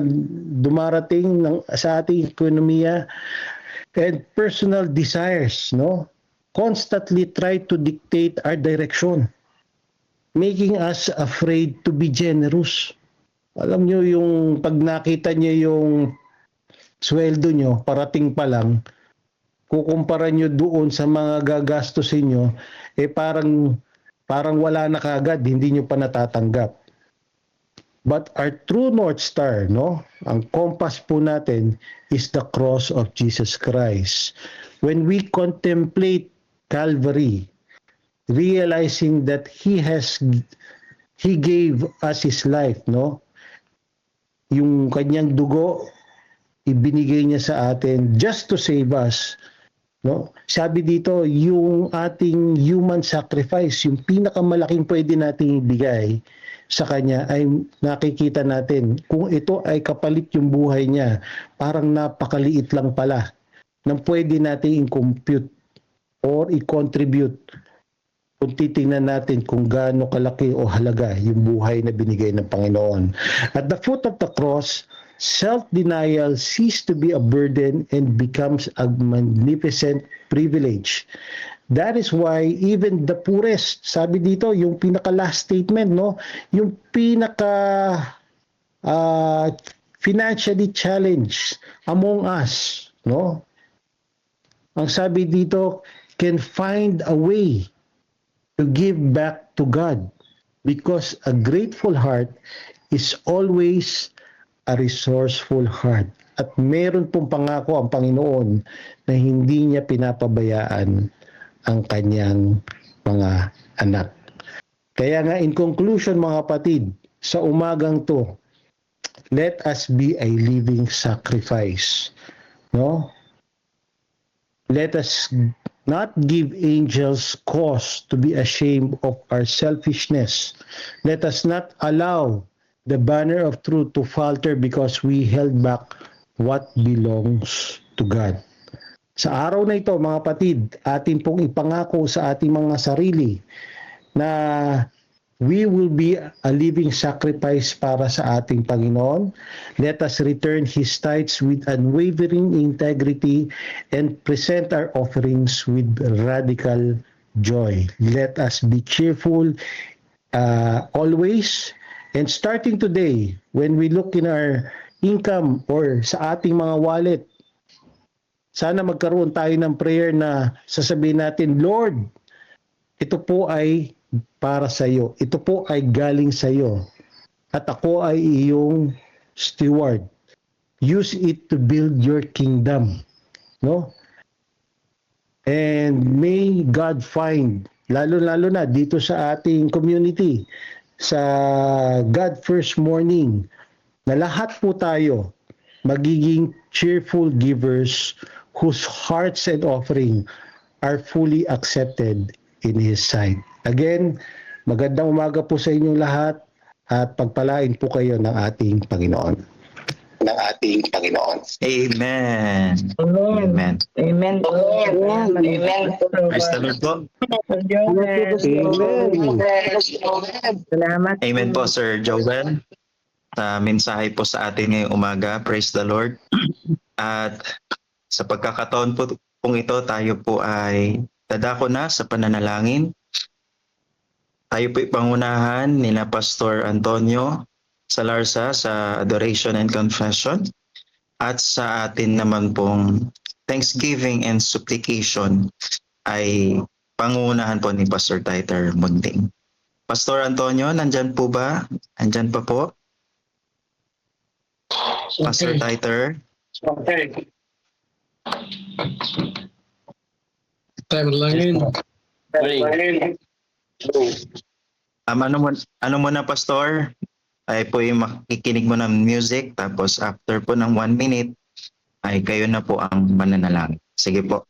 dumarating sa ating ekonomiya, and personal desires, no, constantly try to dictate our direction, making us afraid to be generous. Alam nyo, yung pag nakita nyo yung sweldo nyo, parating pa lang, kukumpara nyo doon sa mga gagastusin nyo, parang wala na kagad, hindi nyo pa natatanggap. But our true North Star, no, ang compass po natin is the cross of Jesus Christ. When we contemplate Calvary, realizing that He gave us His life, no? Yung kanyang dugo, ibinigay niya sa atin just to save us, no? Sabi dito, yung ating human sacrifice, yung pinakamalaking pwede nating ibigay sa kanya, ay nakikita natin kung ito ay kapalit yung buhay niya, parang napakaliit lang pala nang pwede natin i-compute or i-contribute kung titingnan natin kung gaano kalaki o halaga yung buhay na binigay ng Panginoon. At the foot of the cross, self-denial ceases to be a burden and becomes a magnificent privilege. That is why even the poorest, sabi dito, yung pinaka-last statement, no, yung pinaka financially challenged among us, no, ang sabi dito, can find a way to give back to God, because a grateful heart is always a resourceful heart. At meron pong pangako ang Panginoon na hindi niya pinapabayaan ang kanyang mga anak. Kaya nga, in conclusion, mga kapatid, sa umagang to, let us be a living sacrifice. No? Let us not give angels cause to be ashamed of our selfishness. Let us not allow the banner of truth to falter because we held back what belongs to God. Sa araw na ito, mga kapatid, atin pong ipangako sa ating mga sarili na we will be a living sacrifice para sa ating Panginoon. Let us return His tithes with unwavering integrity and present our offerings with radical joy. Let us be cheerful always. And starting today, when we look in our income or sa ating mga wallet, sana magkaroon tayo ng prayer na sasabihin natin, Lord, ito po ay para sa iyo. Ito po ay galing sa iyo. At ako ay iyong steward. Use it to build your kingdom. No? And may God find, lalo-lalo na dito sa ating community, sa God First Morning, na lahat po tayo magiging cheerful givers whose hearts and offering are fully accepted in His sight. Again, magandang umaga po sa inyong lahat at pagpalain po kayo ng ating Panginoon. Amen. Amen. Amen. Praise the Lord po. Salamat. Amen po, Sir Joel. Mensahe po sa atin ngayong umaga. Praise the Lord. At sa pagkakataon po pong ito, tayo po ay dadako na sa pananalangin. Tayo po ipangunahan ni na Pastor Antonio Salarza sa Adoration and Confession. At sa atin naman pong Thanksgiving and Supplication ay pangunahan po ni Pastor Titer Munding. Pastor Antonio, nandyan po ba? Nandyan pa po? Pastor Titer? Okay. Tayo manalangin. Ano muna, Pastor? Ay po yung makikinig mo ng music, tapos after po ng 1 minute, ay kayo na po ang mananalangin. Sige po.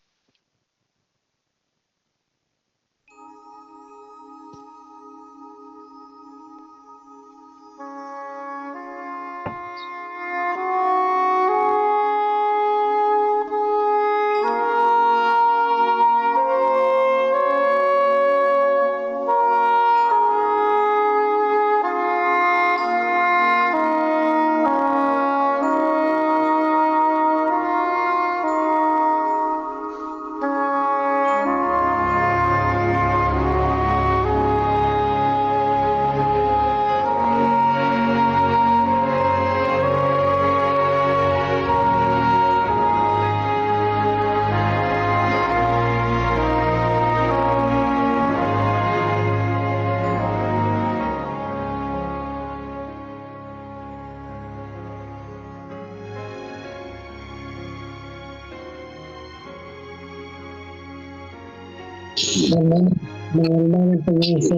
Maraming pagkakas sa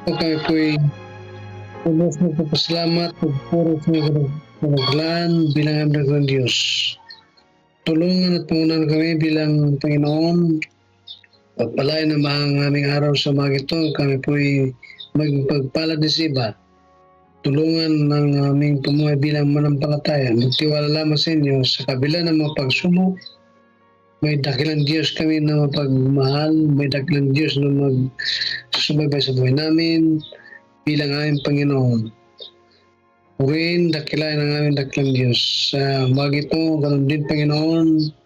pagkakas ko'y pagkakas na pagpasalamat at puro sa karaglan bilang aming ng Diyos. Tulungan at pangunan kami bilang Panginoon. Pagpalain ang mga aming araw sa mga ito, kami po'y magpagpalad ni Siba. Tulungan ng aming pumuhay bilang manampalataya. Magtiwala lamang sa inyo sa kabila ng mga pagsubok. May dakilang Diyos kami na mapagmahal. May dakilang Diyos na magsusubaybay sa buhay namin bilang aming Panginoon. Purihin, dakilain ang aming dakilang Diyos. Sa umaga ito, ganun din Panginoon,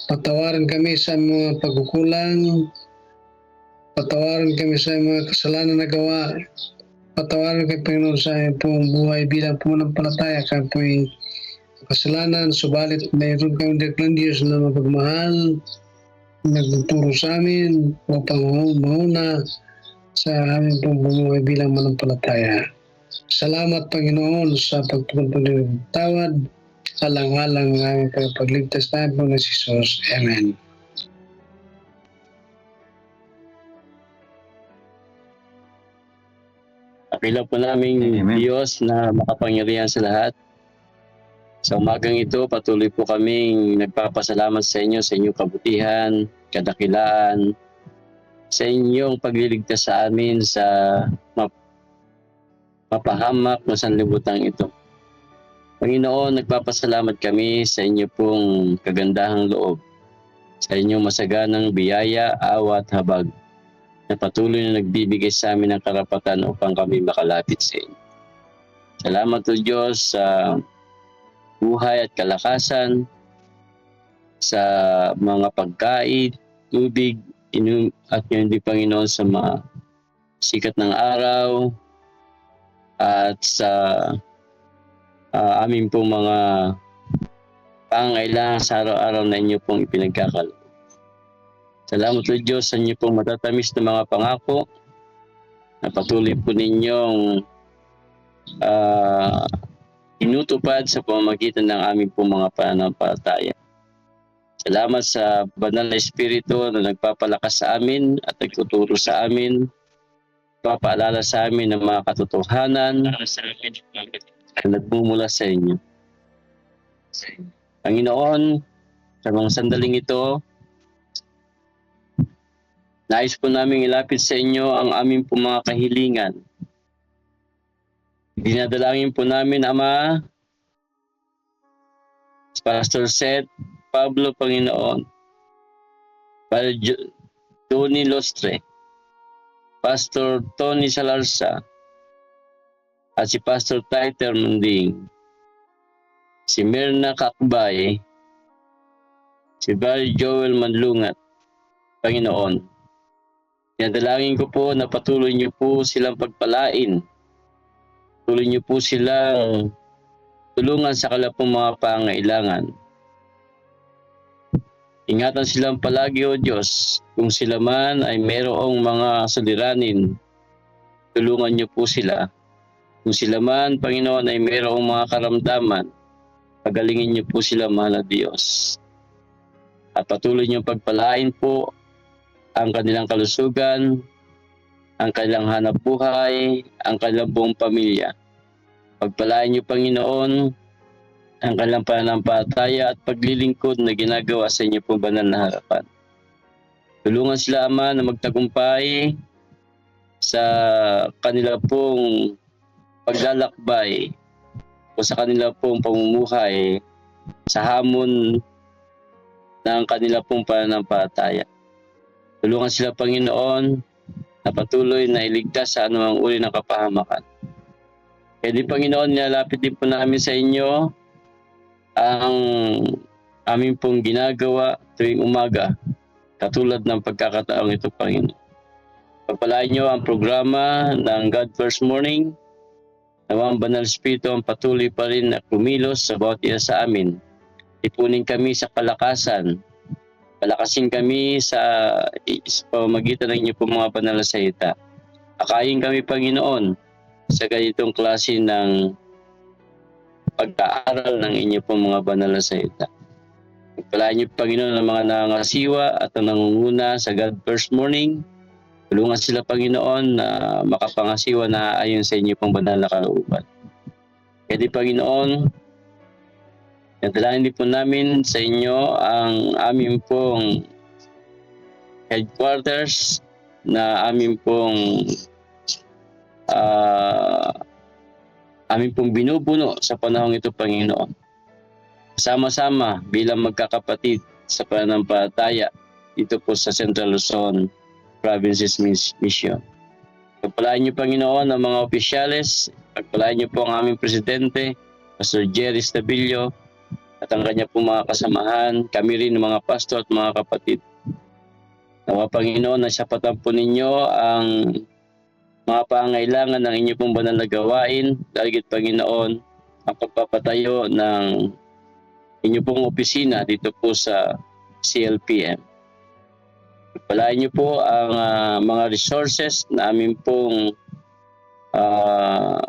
patawarin kami sa mga pagkukulang, patawarin kami sa mga kasalanan na gawa, patawarin kami Panginoon sa aming buhay bilang pumanampalataya. Kami po'y kasalanan, subalit mayroon kami dakilang Diyos na mapagmahal, nagtuturo sa amin upang mauna sa aming pamumuhay bilang manampalataya. Salamat Panginoon sa pagtutuloy ng tawad, alang-alang ng aming pagligtas tayo po ng Jesus. Amen. Dakila po namin Diyos na makapangyarihan sa lahat. Sa umagang ito, patuloy po kaming nagpapasalamat sa inyo, sa inyong kabutihan, kadakilaan, sa inyong pagliligtas sa amin sa mapahamak na sanlibutan ito. Panginoon, nagpapasalamat kami sa inyo pong kagandahang loob sa inyong masaganang biyaya, awa at habag na patuloy na nagbibigay sa amin ng karapatan upang kami makalapit sa inyo. Salamat o Diyos sa buhay at kalakasan, sa mga pagkain, tubig, at yun din Panginoon sa mga sikat ng araw at sa aming pong mga pangailangan sa araw-araw na inyo pong ipinagkakalob. Salamat o Diyos sa inyo pong matatamis na mga pangako na patuloy po ninyong inutupad sa pamamagitan ng aming pong mga pananampalataya. Salamat sa banal na Espiritu na nagpapalakas sa amin at nagtuturo sa amin, papaalala sa amin ng mga katotohanan na nagmumula sa inyo. Panginoon, sa mga sandaling ito, nais po namin ilapit sa inyo ang aming po mga kahilingan. Dinadalangin po namin, Ama, Pastor Seth Pablo, Panginoon, Padre Tony Lostre, Pastor Tony Salarsa, at si Pastor Taiter Munding, si Mirna Kakbay, si Barry Joel Manlungat. Panginoon, dinadalangin ko po na patuloy niyo po silang pagpalain. Patuloy niyo po silang tulungan sa kalapong mga pangailangan. Ingatan silang palagi, O Diyos. Kung sila man ay mayroong mga suliranin, tulungan niyo po sila. Kung sila man, Panginoon, ay mayroong mga karamdaman, pagalingin niyo po sila, mahal na Diyos. At patuloy niyo pagpalain po ang kanilang kalusugan, ang kanilang hanap buhay, ang kanilang buong pamilya. Pagpalain niyo, Panginoon, ang kanilang pananampalataya at paglilingkod na ginagawa sa inyo pong banal na harapan. Tulungan sila, Ama, na magtagumpay sa kanila pong paglalakbay o sa kanila pong pamumuhay sa hamon ng kanila pong pananampalataya. Tulungan sila, Panginoon, na patuloy na iligtas sa anumang uri ng kapahamakan. Kaya di, Panginoon, nilalapit din po namin sa inyo ang aming pong ginagawa tuwing umaga, katulad ng pagkakataong ito, Panginoon. Pagpalain niyo ang programa ng God First Morning, nawa ang Banal Espiritu ang patuloy pa rin na kumilos sa bawat isa sa amin. Ipunin kami sa kalakasan, palakasin kami sa pamamagitan ng inyo pong mga banal na salita. Akayin kami, Panginoon, sa ganitong klase ng pagkaaral ng inyo pong mga banal na salita. Pagpalaan niyo, Panginoon, ang mga nangangasiwa at ang nangunguna sa God First Morning. Tulungan sila, Panginoon, na makapangasiwa na ayon sa inyo pong banal na kalooban. Kaya di, Panginoon, nadalangin din po namin sa inyo ang aming pong headquarters na aming pong binubuno sa panahong ito, Panginoon. Sama-sama bilang magkakapatid sa pananampalataya dito po sa Central Luzon Provinces Mission. Pagpalain niyo, Panginoon, ang mga opisyales. Pagpalain niyo po ang aming presidente, Pastor Jerry Stabilio, at ang kanya po mga kasamahan, kami rin mga pastor at mga kapatid. Nawa, Panginoon, na sapatan po ninyo ang mga pangailangan ng inyo pong banal na gawain, dahil Panginoon, ang pagpapatayo ng inyo pong opisina dito po sa CLPM. Pagpalain niyo po ang mga resources na amin pong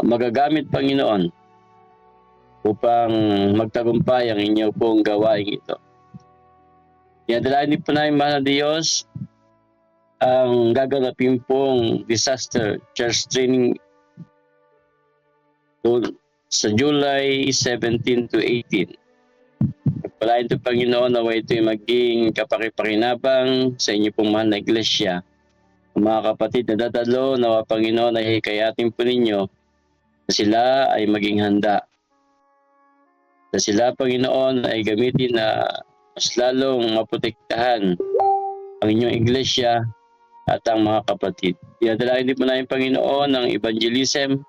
magagamit, Panginoon, upang magtagumpay ang inyo pong gawain ito. Dinadalangin po namin, mahal na Diyos, ang gaganapin pong disaster church training sa July 17 to 18. Pagpalain ito, Panginoon, na ito'y maging kapakipakinabang sa inyo pong mahal na iglesia. Ang mga kapatid na dadalo, nawa, Panginoon, ay hikayatin po ninyo na sila ay maging handa. Na sila, Panginoon, ay gamitin na mas lalong maprotektahan ang inyong iglesia at ang mga kapatid. Dinadalain din po namin, Panginoon, ang evangelism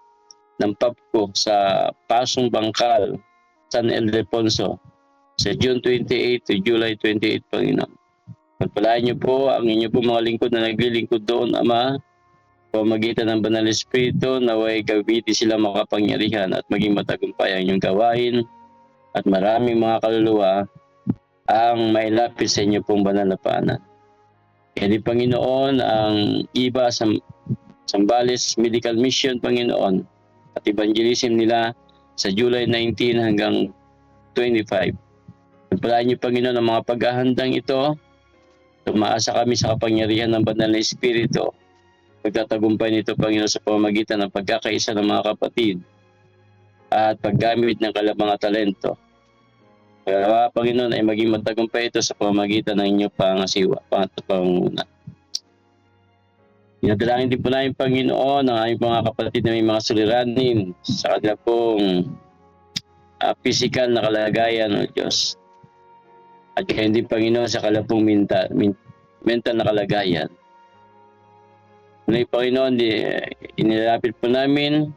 ng PAPCO sa Pasong Bangkal, San Ildefonso, sa June 28 to July 28, Panginoon. Pagpalain niyo po ang inyo po mga lingkod na naglilingkod doon, Ama, pamagitan ng Banal Espiritu, naway gawiti sila makapangyarihan at maging matagumpay ang inyong gawain at maraming mga kaluluwa ang mailapit sa inyo pong banal na paanan. Kaya di, Panginoon, ang iba sa Zambales Medical Mission, Panginoon, at evangelism nila sa July 19 hanggang 25. Pagpalaan niyo, Panginoon, ang mga paghahandang ito. Tumaasa kami sa kapangyarihan ng Banal na Espiritu. Pagtatagumpay nito, Panginoon, sa pamamagitan ng pagkakaisa ng mga kapatid at paggamit ng kanilang mga talento. Kaya, Panginoon, ay maging matagumpay ito sa pamamagitan ng inyong pangasiwa, panguna. Dinadalangin din po namin, Panginoon, ang aming mga kapatid na may mga suliranin sa kanila pong physical na kalagayan, O Diyos. At kaya din, Panginoon, sa kanila pong mental na kalagayan. Muli, Panginoon, inilapit po namin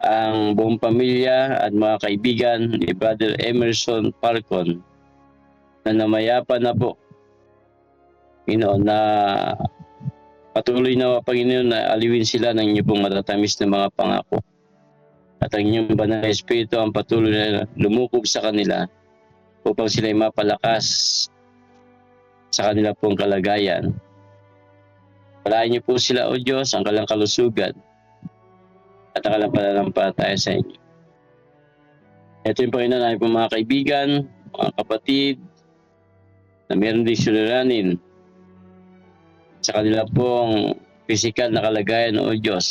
ang buong pamilya at mga kaibigan ni Brother Emerson Falcon na namayapa na po, Panginoon, na patuloy na, Panginoon, na aliwin sila ng inyong pong matatamis na mga pangako. At ang inyong Banal na Espiritu ang patuloy na lumukog sa kanila upang sila ay mapalakas sa kanila pong kalagayan. Palain niyo po sila, O Diyos, ang kanilang kalusugan at ang kanilang pananampalataya sa inyo. Ito yung Panginoon, ay po mga kaibigan, mga kapatid, na meron din suliranin sa kanila pong physical na kalagayan, O Diyos.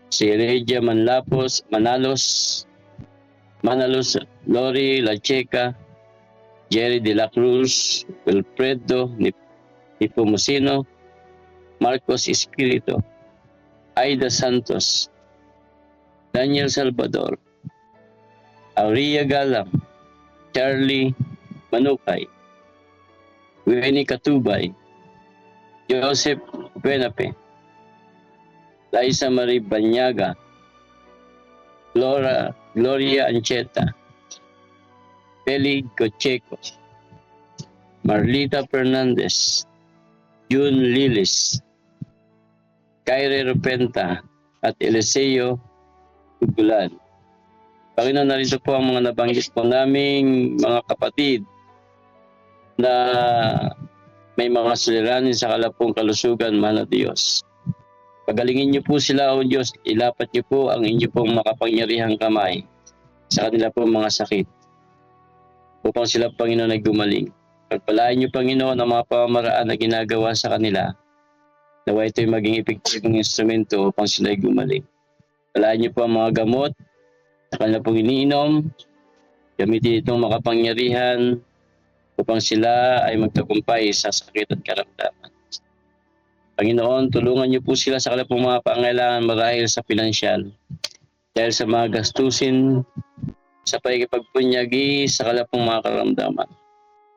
Si Regia Manalos, Lori Lacheca, Jerry De La Cruz, Wilfredo Nipomucino, Marcos Espirito, Aida Santos, Daniel Salvador, Aurea Galang, Charlie Manukay, Winnie Katubay, Joseph Buenape, Liza Marie Banyaga, Gloria Ancheta, Peli Cocheco, Marlita Fernandez, June Lilis, Kyrie Rupenta, at Eliseo Ugulan. Panginoon, narito po ang mga nabanggit po naming mga kapatid na may mga suliranin sa kalapong kalusugan, Mahal na Diyos. Pagalingin niyo po sila, O Diyos, ilapat niyo po ang inyo pong makapangyarihang kamay sa kanila pong mga sakit upang sila, Panginoon, ay gumaling. Pagpalain niyo, Panginoon, ang mga pamamaraan na ginagawa sa kanila, nawa ito'y maging epektibong instrumento upang sila ay gumaling. Pagpalain niyo po ang mga gamot sa kanila pong iniinom, gamitin itong makapangyarihan upang sila ay magtagumpay sa sakit at karamdaman. Panginoon, tulungan niyo po sila sa kanilang pong mga pangailangan marahil sa pinansyal, dahil sa mga gastusin sa pagkipagpunyagi sa kanilang pong mga karamdaman.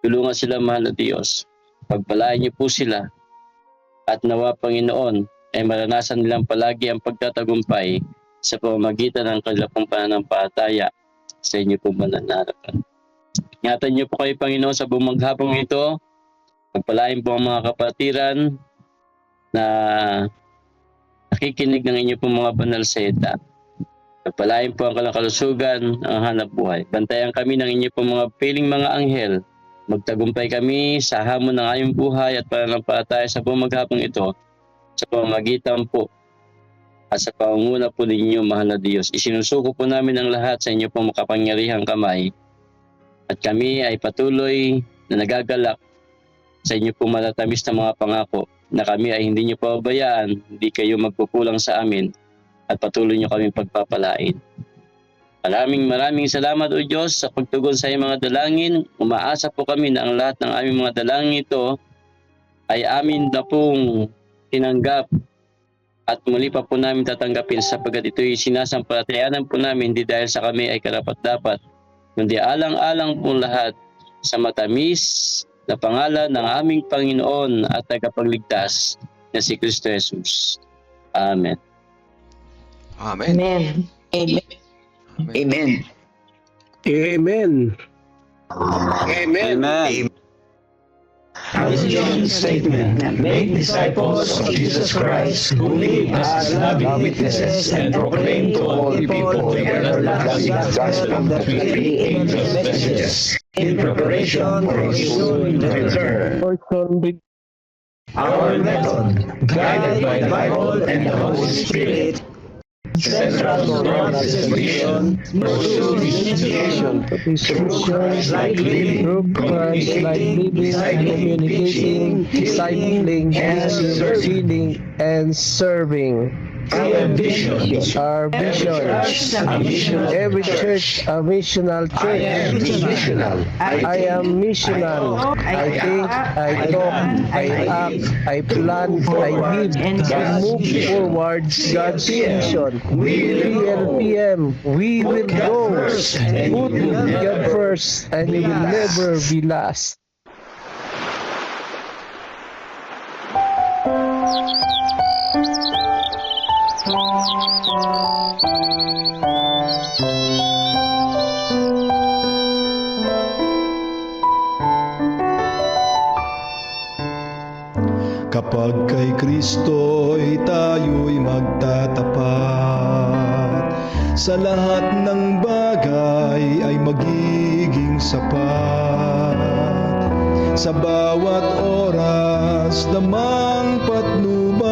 Tulungan sila, Mahal na Diyos. Pagpalain niyo po sila at nawa, Panginoon, ay maranasan nilang palagi ang pagtatagumpay sa pamamagitan ng kanilang pong pananampalataya sa inyo pong banal na harapan. Ingatan niyo po kayo, Panginoon, sa buong maghapong ito. Pagpalain po ang mga kapatiran na nakikinig ng inyo pong mga banal salita. Pagpalain po ang kalusugan, ang hanap buhay. Bantayan kami ng inyo pong mga piling mga anghel. Magtagumpay kami sa hamon ng aming buhay at pananampalataya sa buong maghapong ito sa pamamagitan po at sa pangunguna po ninyo, Mahal na Diyos. Isinusuko po namin ang lahat sa inyo pong makapangyarihang kamay at kami ay patuloy na nagagalak sa inyo pong matatamis na mga pangako na kami ay hindi niyo pababayaan, hindi kayo magkukulang sa amin at patuloy niyo kami pagpapalain. Maraming salamat, O Diyos, sa pagtugon sa iyong mga dalangin. Umaasa po kami na ang lahat ng aming mga dalangin ito ay amin na pong tinanggap at muli pa po namin tatanggapin sapagkat ito'y sinasampalatayanan po namin hindi dahil sa kami ay karapat-dapat, kundi alang-alang po lahat sa matamis na pangalan ng aming Panginoon at tagapagligtas na si Kristo Jesus. Amen. Amen. Amen. Amen. Amen. Amen. Vision statement. Make disciples of Jesus Christ who live as loving witnesses and proclaim to all people the everlasting gospel of the three angels' messages in preparation for his soon return. Our method, guided by the Bible and the Holy Spirit, central to our mission, pursue initiation through Christ-like living, communicating, discipling, and serving. Our vision, Every church, a missional church. I am missional. I think, I talk, I act, I plan, I live, and move forward God's mission. PLPM, we will go. Put God first, and we will never be last. Kapag kay Kristo'y tayo'y magtatapat, sa lahat ng bagay ay magiging sapat. Sa bawat oras namang patnubay,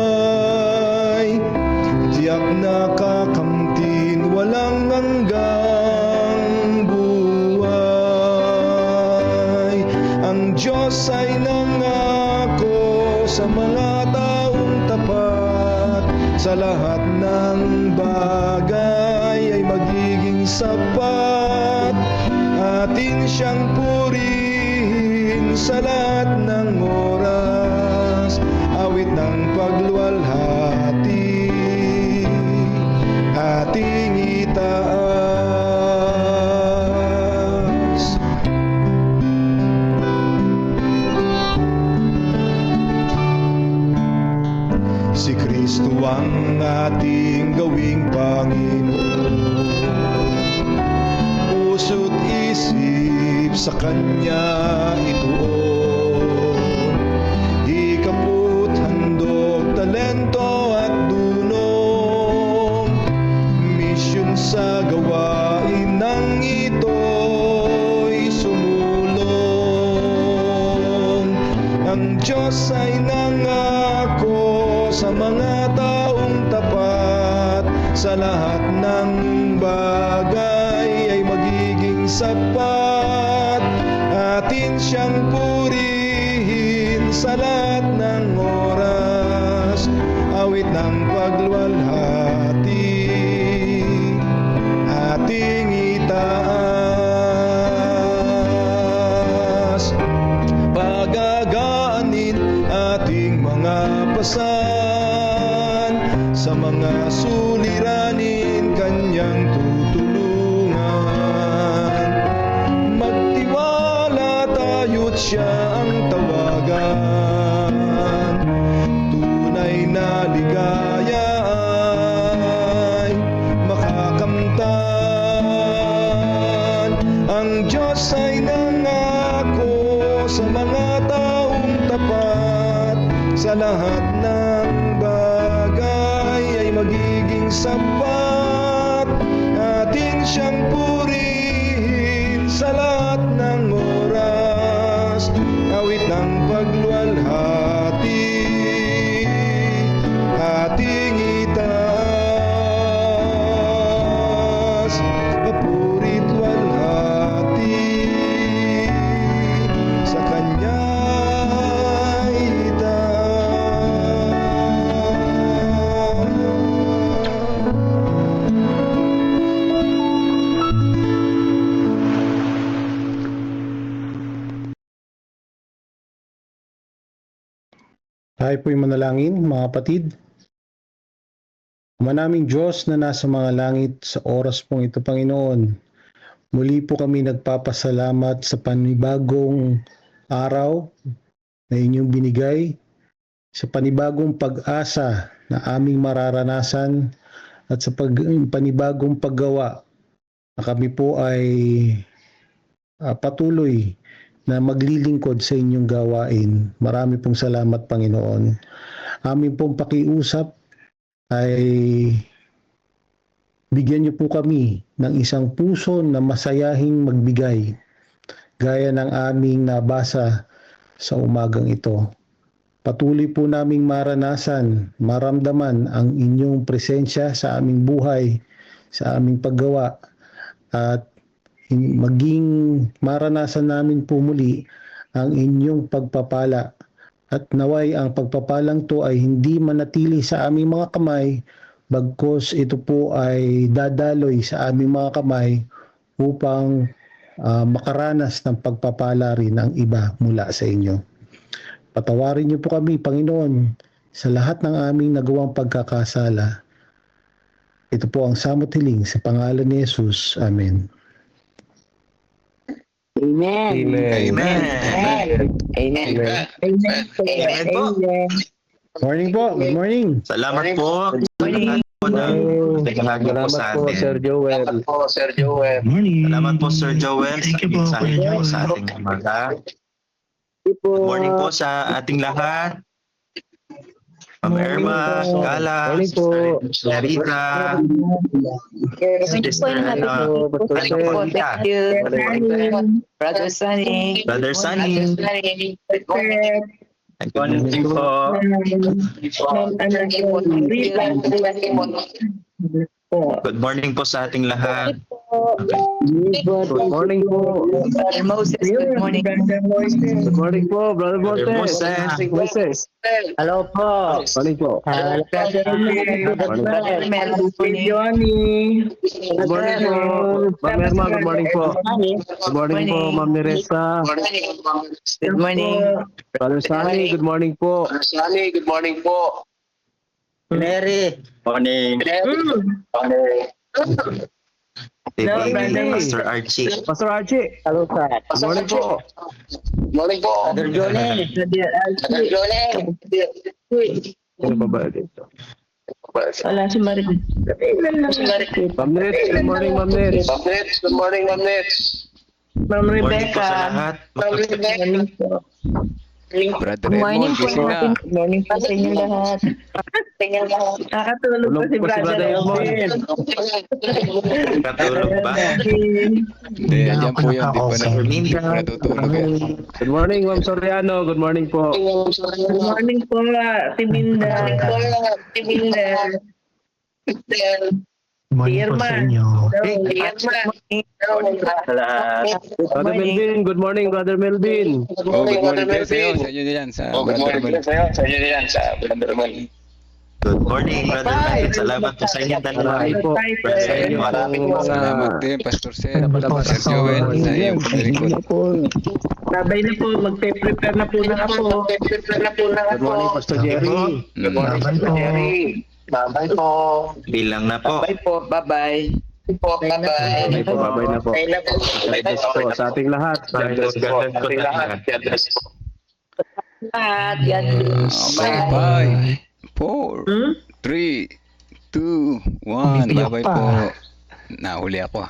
tiyak na kakamtin walang hanggang buhay. Ang Diyos ay nangako sa mga taong tapat, sa lahat ng bagay ay magiging sapat. Atin siyang purihin sa lahat ng oras, awit ng pagluwalhati ating itaas. Si Kristo ang ating gawing Panginoon, puso't isip sa Kanya ituon. Hikapot, handog, talento at dunong, misyon sa gawain ng ito'y sumulong. Ang Diyos ay nangako sa mga taong tapat, sa lahat ng bagay ay magiging sapat. Atin siyang purihin sa lahat ng oras, awit ng pagluwalhati ating itaas. Pagagaanin ating mga pasan, sa mga suliranin Kanyang tutulungan. Magtiwala tayo't Siya ang tawagan, tunay na ligaya ay makakamtan. Ang Diyos ay nangako sa mga taong tapat, sa lahat ng bagay ay magiging sapat. Atin siyang purihin sa lahat ng oras, awit ng pagluwalhati ating itaas. Papuri't luwalhati sa Kanya Tayo po'y manalangin, mga kapatid. Ama naming Diyos na nasa mga langit, sa oras pong ito, Panginoon, Muli po kami nagpapasalamat sa panibagong araw na inyong binigay, sa panibagong pag-asa na aming mararanasan at sa panibagong paggawa na kami po ay patuloy na maglilingkod sa inyong gawain. Marami pong salamat, Panginoon. Aming pong pakiusap ay bigyan niyo po kami ng isang puso na masayahing magbigay, gaya ng aming nabasa sa umagang ito. Patuloy po naming maranasan, maramdaman ang inyong presensya sa aming buhay, sa aming paggawa, at maging maranasan namin po muli ang inyong pagpapala. At naway ang pagpapalang to ay hindi manatili sa aming mga kamay, bagkus ito po ay dadaloy sa aming mga kamay upang makaranas ng pagpapala rin ng iba mula sa inyo. Patawarin niyo po kami, Panginoon, sa lahat ng aming nagawang pagkakasala. Ito po ang samot hiling sa pangalan ni Jesus. Amen. Amen. Amen. Amen. Amen. Amen. Amen po. Morning po. Good morning. Salamat po sa lahat po ng naghahagi po sa Salamat po, atin. Sir Joel. Salamat po, Sir Joel, sa mensahe niyo sa ating umaga. Good morning po sa ating lahat. Ma'am Irma, Gala, Morning po. Sister Rita, Sister Thank you. Brother Sunny. Brother Sunny. Good morning po. Good morning po sa ating lahat. Good morning po. Brother Moses, good morning. Good morning po, Brother Brother Moses. Moses. Hello po. Good morning po. Brother Mel, good morning. Good morning po. Ma'am Irma, good morning po. Good morning po, Ma'am Neresa. Good morning. Brother Sunny, good morning po. Mary. Morning. Hello, Baby, brother. Pastor Archie. Pastor Archie. Hello, sir. Good morning po. Brother Johnny. Ano ba ba dito? Wala si Marie. Ma'am Nets, good morning, Ma'am Nets. Ma'am Morning po Rebecca. sa lahat. Morning po. Brother Good morning Edmond, po. gising na. Good morning po sa inyo lahat. Nakatulog po si Tulog po si Brother Brother Elvin. Katulog ba? Hindi, dyan po yun. Di pa natutulog yan. Good morning, Ma'am Soriano. Good morning po. Good morning po, Timinda. Morning po sa inyo. Brother Melvin, good morning, Brother Melvin. Oh, good morning din sa'yo. Sa inyo yan. Sa Brother Mal. Good morning, Brother Mike. Salamat po sa inyong dalawa. Marami po. Sa inyo. Salamat din, Pastor Sir. Sir Joel. Sa iyong paglikod. Sabay na po, magpe-prepare na po na ako. Good morning, Pastor Jerry. Bilang na po. Bye-bye. Bye po, babay na po. God bless po sa ating lahat. God bless po sa lahat. Okay, 5, 4, 3, 2, 1. Bye-bye po. Nahuli ako.